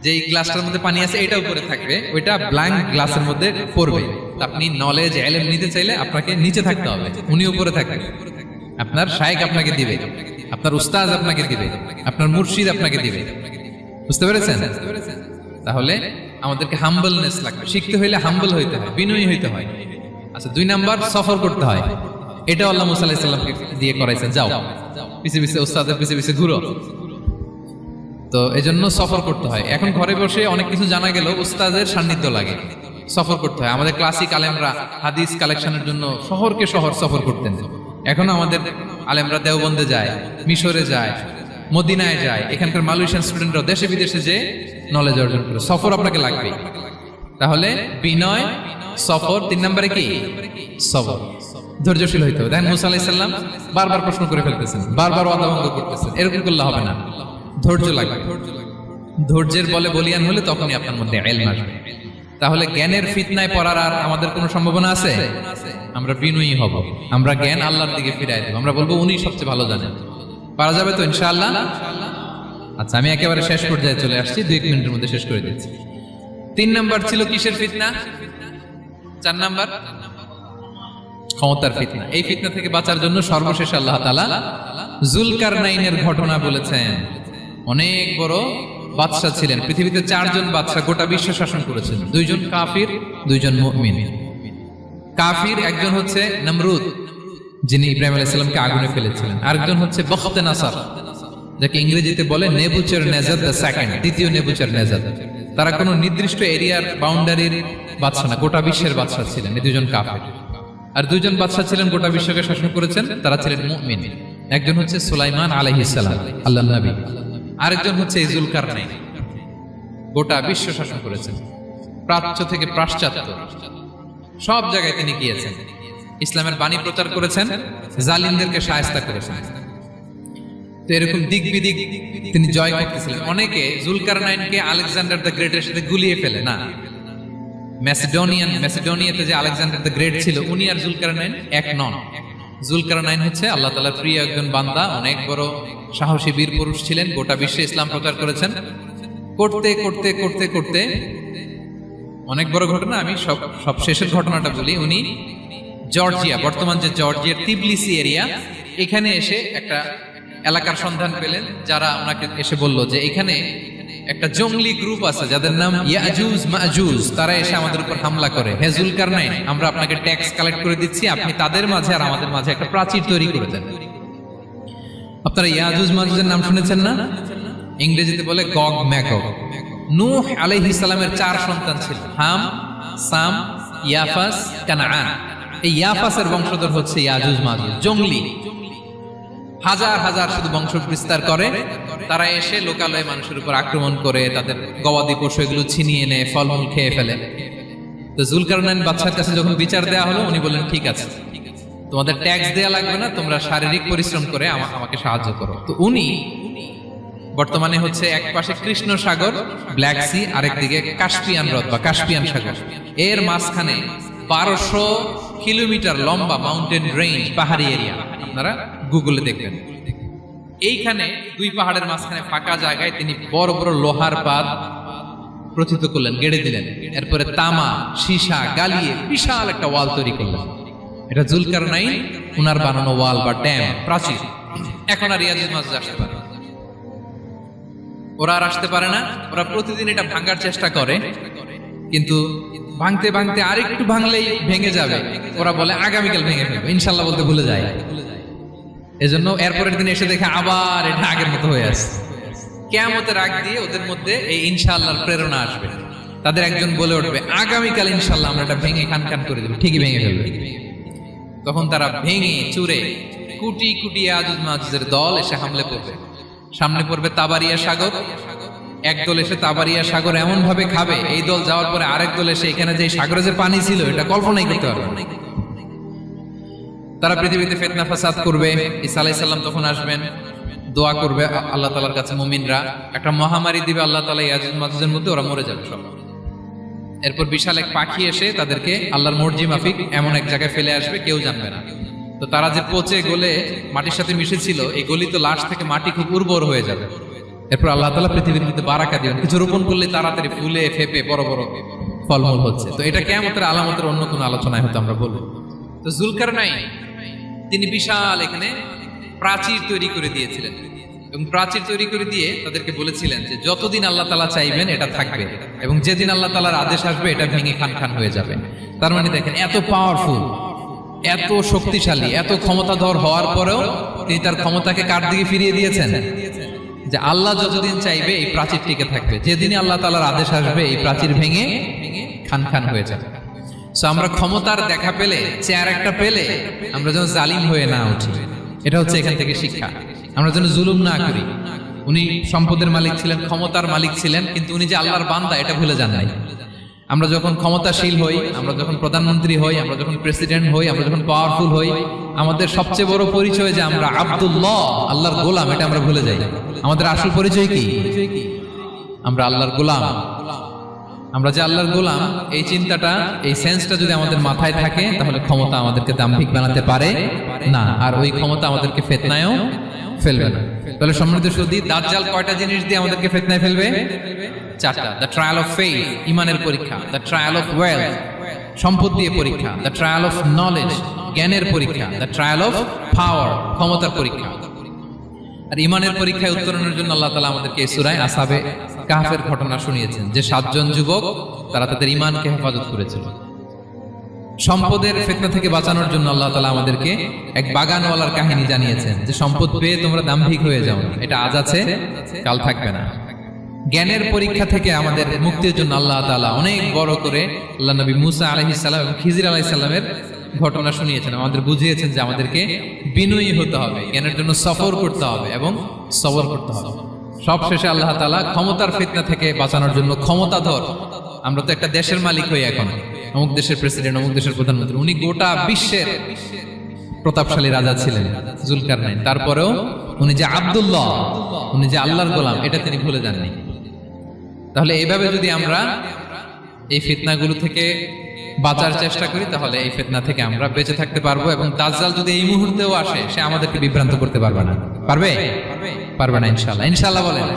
যে গ্লাসটার মধ্যে পানি আছে এটা উপরে থাকবে, ওইটা ব্ল্যাঙ্ক গ্লাসের মধ্যে পড়বে। আপনি নলেজ, ইলম নিতে চাইলে আপনাকে নিচে থাকতে হবে, উনি উপরে থাকবে। আপনার শায়েখ আপনাকে দিবে, আপনার উস্তাদ আপনাকে দিবে, আপনার মুর্শিদ আপনাকে দিবে। বুঝতে পেরেছেন? তাহলে আমাদেরকে হাম্বলনেস লাগবে। শিখতে হইলে হাম্বল হইতে হয়, বিনয়ী হইতে হয়। আচ্ছা, দুই নাম্বার সফর করতে হয়। এটা আল্লাহ মুসা আলাইহিস সালামকে দিয়ে করাইছেন, যাও পিছে পিছে উস্তাদের পিছে পিছে ঘুরো। তো এই জন্য সফর করতে হয়। এখন ঘরে বসে অনেক কিছু জানা গেল, উস্তাদের সান্নিধ্য লাগে। সফর করতে হয়। আমাদের ক্লাসিক আলেমরা হাদিস কালেকশনের জন্য শহরকে শহর সফর করতেন। এখনো আমাদের আলেমরা দেওবন্দে যায়, মিশরে যায়, মদিনায় যায়। এখানকার মালয়েশিয়ান স্টুডেন্টরা দেশে বিদেশে যে নলেজ অর্জন করে। সফর আপনাকে লাগবে। তাহলে বিনয়, সফর, 3 নম্বরে কি সবর, ধৈর্যশীল হইতে হবে। দেখেন মুসা আলাইহিস সালাম বারবার প্রশ্ন করে ফেলতেছেন, বারবার ওয়াদা ভঙ্গ করতেছেন। এরকম করলে হবে না, ধৈর্য লাগবে। ধৈর্যের বলে বলিয়ান হলে তখনই আপনার মধ্যে ইলম আসবে। তাহলে জ্ঞানের ফিতনায় পড়ার আর আমাদের কোনো সম্ভাবনা আছে? আমরা বিনয়ী হব, আমরা জ্ঞান আল্লাহর দিকে ফিরাই দেব। আমরা বলবো উনি সবচেয়ে ভালো জানেন। পারা যাবে তো ইনশাআল্লাহ? আচ্ছা, আমি একেবারে শেষ পর্যায়ে চলে আসছি, 2 মিনিটের মধ্যে শেষ করে দিচ্ছি। 3 নাম্বার ছিল কিসের ফিতনা? 4 নাম্বার ক্ষমতার ফিতনা। এই ফিতনা থেকে বাঁচার জন্য সর্বশেষ আল্লাহ তাআলা যুলকারনাইনের ঘটনা বলেছেন। অনেক বড় বাদশা ছিলেন। পৃথিবীতে 4 জন বাদশা গোটা বিশ্ব শাসন করেছেন। 2 জন কাফির, 2 জন মুমিন। কাফির একজন হচ্ছে নমরুদ, যিনি ইব্রাহিম আলাইহিস সালামকে আগুনে ফেলেছিলেন। আরেকজন হচ্ছে বখতে নাসার, যাকে ইংরেজিতে বলে নেবুচারনেজার দ্য সেকেন্ড, দ্বিতীয় নেবুচারনেজার। তারা কোনো নির্দিষ্ট এরিয়ার বাউন্ডারির বাদশা না, গোটা বিশ্বের বাদশা ছিলেন। এই 2 জন কাফির। আর 2 জন বাদশা ছিলেন গোটা বিশ্বকে শাসন করেছেন, তারা ছিলেন মুমিন। একজন হচ্ছে সুলাইমান আলাইহিস সালাম, আল্লাহর নবী। আরেকজন হচ্ছে যুলকারনাইন, গোটা বিশ্ব শাসন করেছেন। প্রাচ্য থেকে পাশ্চাত্য সব জায়গায় তিনি গিয়েছেন, ইসলামের বাণী প্রচার করেছেন, জালিমদেরকে শায়েস্তা করেছেন। তো এরকম দিক বিদিক তিনি জয় করতেছিলেন। অনেকে যুলকারনাইনকে আলেকজান্ডার দ্য গ্রেটের সাথে গুলিয়ে ফেলে না। ম্যাসিডোনিয়াতে যে আলেকজান্ডার দ্য গ্রেট ছিল, উনি আর যুলকারনাইন এক নন। যুলকারনাইন হচ্ছে আল্লাহ তাআলার প্রিয় একজন বান্দা, অনেক বড় সাহসী বীর পুরুষ ছিলেন, গোটা বিশ্বে ইসলাম প্রচার করেছেন। করতে করতে করতে করতে অনেক বড় ঘটনা, আমি সব শেষের ঘটনাটা বলি। উনি জর্জিয়া, বর্তমান যে জর্জিয়ার তিবলিসি এরিয়া, এখানে এসে একটা এলাকার সন্ধান পেলেন, যারা ওনাকে এসে বলল যে এখানে একটা জঙ্গলি গ্রুপ আছে যাদের নাম ইয়াজুজ মাজুজ, তারা এসে আমাদের উপর হামলা করে। হে যুলকারনাইন, আমরা আপনাকে ট্যাক্স কালেক্ট করে দিচ্ছি, আপনি তাদের মাঝে আর আমাদের মাঝে একটা প্রাচীর তৈরি করে দেন। আপনারা ইয়াজুজ মাজুজের নাম শুনেছেন না? ইংরেজিতে বলে গগ ম্যাগগ। নূহ আলাইহিস সালামের 4 সন্তান ছিল, হাম, সাম, ইয়াফাস, কানাআন। এই ইয়াফাসের বংশধর হচ্ছে ইয়াজুজ মাজুজ, জঙ্গলি, হাজার হাজার শুধু বংশ বিস্তার করে। তারা এসে লোকালয়ে মানুষের উপর আক্রমণ করে, তাদের গবাদি পশু এগুলো ছিনিয়ে নেয়, ফলমূল খেয়ে ফেলে। তো যুলকারনাইন বাদশার কাছে যখন বিচার দেওয়া হলো, উনি বললেন ঠিক আছে, তোমাদের ট্যাক্স দেয়া লাগবে না, তোমরা শারীরিক পরিশ্রম করে আমাকে সাহায্য করো। তো উনি বর্তমানে হচ্ছে এক পাশে কৃষ্ণ সাগর, ব্ল্যাক সি, আরেকদিকে কাস্পিয়ান হ্রদ বা কাস্পিয়ান সাগর, এর মাঝখানে 1200 কিলোমিটার লম্বা মাউন্টেন রেঞ্জ, পাহাড়ি এরিয়া। আপনারা গুগলে দেখবেন। এইখানে 2 পাহাড়ের মাঝখানে ফাঁকা জায়গায় তিনি বড় বড় লোহার পাত প্রথিত করলেন, গেড়ে দিলেন। এরপরে তামা, সীসা গালিয়ে বিশাল একটা ওয়াল তৈরি করলেন। এটা যুলকারনাইন উনার বানানো ওয়াল বা ড্যাম, প্রাচীর। এখন আর ইয়াজুজ মাজুজ আসতে পারে, ওরা আর আসতে পারে না। ওরা প্রতিদিন এটা ভাঙার চেষ্টা করে, কিন্তু ভাঙতে ভাঙতে আরেকটু ভাঙলেই ভেঙে যাবে। ওরা বলে আগামীকাল ভেঙে ফেলবে, ইনশাল্লাহ বলতে ভুলে যায়। এজন্য এরপরের দিন এসে দেখে আবার এটা আগের মতো হয়ে আসে। কিয়ামতের আগ দিয়ে ওদের মধ্যে এই ইনশাআল্লাহর প্রেরণা আসবে। তাদের একজন বলে উঠবে আগামীকাল ইনশাআল্লাহ আমরা এটা ভেঙে খান খান করে দেব, ঠিকই ভেঙে ফেলবে। তখন তারা ভেঙে চুরে কুটি কুটি ইয়াজুজ মাজুজের দল এসে হামলে পড়বে। সামনে পড়বে তাবারিয়া সাগর। একদল এসে তাবারিয়া সাগর এমন ভাবে খাবে, এই দল যাওয়ার পরে আরেক দল এসে এখানে যে সাগরে যে পানি ছিল এটা কল্পনাই করতে পারবে না। তারা পৃথিবীতে ফিতনা ফাসাদ করবে। ঈসা আলাইহিস সালাম তখন আসবেন, দোয়া করবে আল্লাহ তাআলার কাছে মুমিনরা, একটা মহামারী দিবে আল্লাহ তাআলা ইয়াজুজ মাজুজের মধ্যে, ওরা মরে যাবে সব। এরপর বিশাল এক পাখি এসে তাদেরকে আল্লাহর মর্জি মাফিক এমন এক জায়গায় ফেলে আসবে, কেউ জানবে না। তো তারা যে পচে গলে মাটির সাথে মিশেছিল, এই গলিত লাশ থেকে মাটি খুব উর্বর হয়ে যাবে। এরপর আল্লাহ তাআলা পৃথিবীর মধ্যে বারাকা দিবেন, কিছু রোপণ করলে তাড়াতাড়ি ফুলে ফেপে বড় বড় ফলমূল হচ্ছে। তো এটা কিয়ামতের আলামতের অন্য কোনো আলোচনায় হয়তো আমরা বলবো। তো যুলকারনাইন তিনি বিশাল এখানে প্রাচীর তৈরি করে দিয়েছিলেন, এবং প্রাচীর তৈরি করে দিয়ে তাদেরকে বলেছিলেন যে যতদিন আল্লাহ তাআলা চাইবেন এটা থাকবে, এবং যেদিন আল্লাহ তাআলার আদেশ আসবে এটা ভেঙে খান খান হয়ে যাবে। তার মানে দেখেন, এত পাওয়ারফুল, এত শক্তিশালী, এত ক্ষমতাধর হওয়ার পরেও তিনি তার ক্ষমতাকে কার দিকে ফিরিয়ে দিয়েছেন? যে আল্লাহ যতদিন চাইবে এই প্রাচীর টিকে থাকবে, যেদিনই আল্লাহ তাআলার আদেশ আসবে এই প্রাচীর ভেঙে খান খান হয়ে যাবে। সো আমরা ক্ষমতার দেখা পেলে, চেয়ার একটা পেলে আমরা যেন জালিম হয়ে না উঠি, এটা হচ্ছে এখান থেকে শিক্ষা। আমরা যেন জুলুম না করি। উনি সম্পদের মালিক ছিলেন, ক্ষমতার মালিক ছিলেন, কিন্তু উনি যে আল্লাহর বান্দা এটা ভুলে যান নাই। আমরা যখন ক্ষমতাশীল হই, আমরা যখন প্রধানমন্ত্রী হই, আমরা যখন প্রেসিডেন্ট হই, আমরা যখন পাওয়ারফুল হই, আমাদের সবচেয়ে বড় পরিচয় যে আমরা আব্দুল্লাহ, আল্লাহর গোলাম, এটা আমরা ভুলে যাই। আমাদের আসল পরিচয় কি? আমরা আল্লাহর গোলাম। আমরা যে আল্লাহর গোলাম, এই চিন্তাটা, এই সেন্সটা যদি আমাদের মাথায় থাকে, তাহলে ক্ষমতা আমাদেরকে দাম্ভিক বানাতে পারে না, আর ওই ক্ষমতা আমাদেরকে ফিতনায়ও ফেলবে না। তাহলে সম্মানিত সুধী, দাজ্জাল কয়টা জিনিস দিয়ে আমাদেরকে ফিতনায় ফেলবে? চারটা। দ্য ট্রায়াল অফ ফেইথ, ইমানের পরীক্ষা; দ্য ট্রায়াল অফ ওয়েলথ, সম্পদ দিয়ে পরীক্ষা; দ্য ট্রায়াল অফ নলেজ, জ্ঞানের পরীক্ষা; দ্য ট্রায়াল অফ পাওয়ার, ক্ষমতার পরীক্ষা। আর ইমানের পরীক্ষায় উত্তরণের জন্য আল্লাহ তাআলা আমাদেরকে এই সূরায় আসহাবে কাহফের ঘটনা শুনিয়েছেন, যে 7 জন যুবক তারা তাদের ইমানকে হেফাজত করেছিল। সম্পদের ফিতনা থেকে বাঁচানোর জন্য আল্লাহ তাআলা আমাদেরকে এক বাগানওয়ালার কাহিনী জানিয়েছেন, যে সম্পদ পেয়ে তোমরা দাম্ভিক হয়ে যাও না, এটা আজ আছে কাল থাকবে না। জ্ঞানের পরীক্ষা থেকে আমাদের মুক্তির জন্য আল্লাহ তাআলা অনেক বড় করে আল্লাহ নবী মুসা আলাইহিস সালাম এবং খিজির আলাইহিস সালামের ঘটনা শুনিয়েছেন, আমাদের বুঝিয়েছেন যে আমাদেরকে বিনয়ী হতে হবে, জ্ঞানের জন্য সফর করতে হবে এবং সবর করতে হবে। সবশেষে আল্লাহ তাআলা ক্ষমতার ফিতনা থেকে বাঁচানোর জন্য ক্ষমতাধর, আমরা তো একটা দেশের মালিক হই এখন, অমুক দেশের প্রেসিডেন্ট, অমুক দেশের প্রধানমন্ত্রী, উনি গোটা বিশ্বের প্রতাপশালী রাজা ছিলেন জুলকারনাইন, তারপরেও উনি যে আব্দুল্লাহ, উনি যে আল্লাহর গোলাম, এটা তিনি ভুলে যাননি। তাহলে এইভাবে যদি আমরা এই ফিতনাগুলো থেকে বাঁচার চেষ্টা করি, তাহলে এই ফিতনা থেকে আমরা বেঁচে থাকতে পারবো। এবং দাজ্জাল যদি এই মুহূর্তেও আসে, সে আমাদেরকে বিভ্রান্ত করতে পারবে না। পারবে না ইনশাআল্লাহ। ইনশাআল্লাহ বলেন।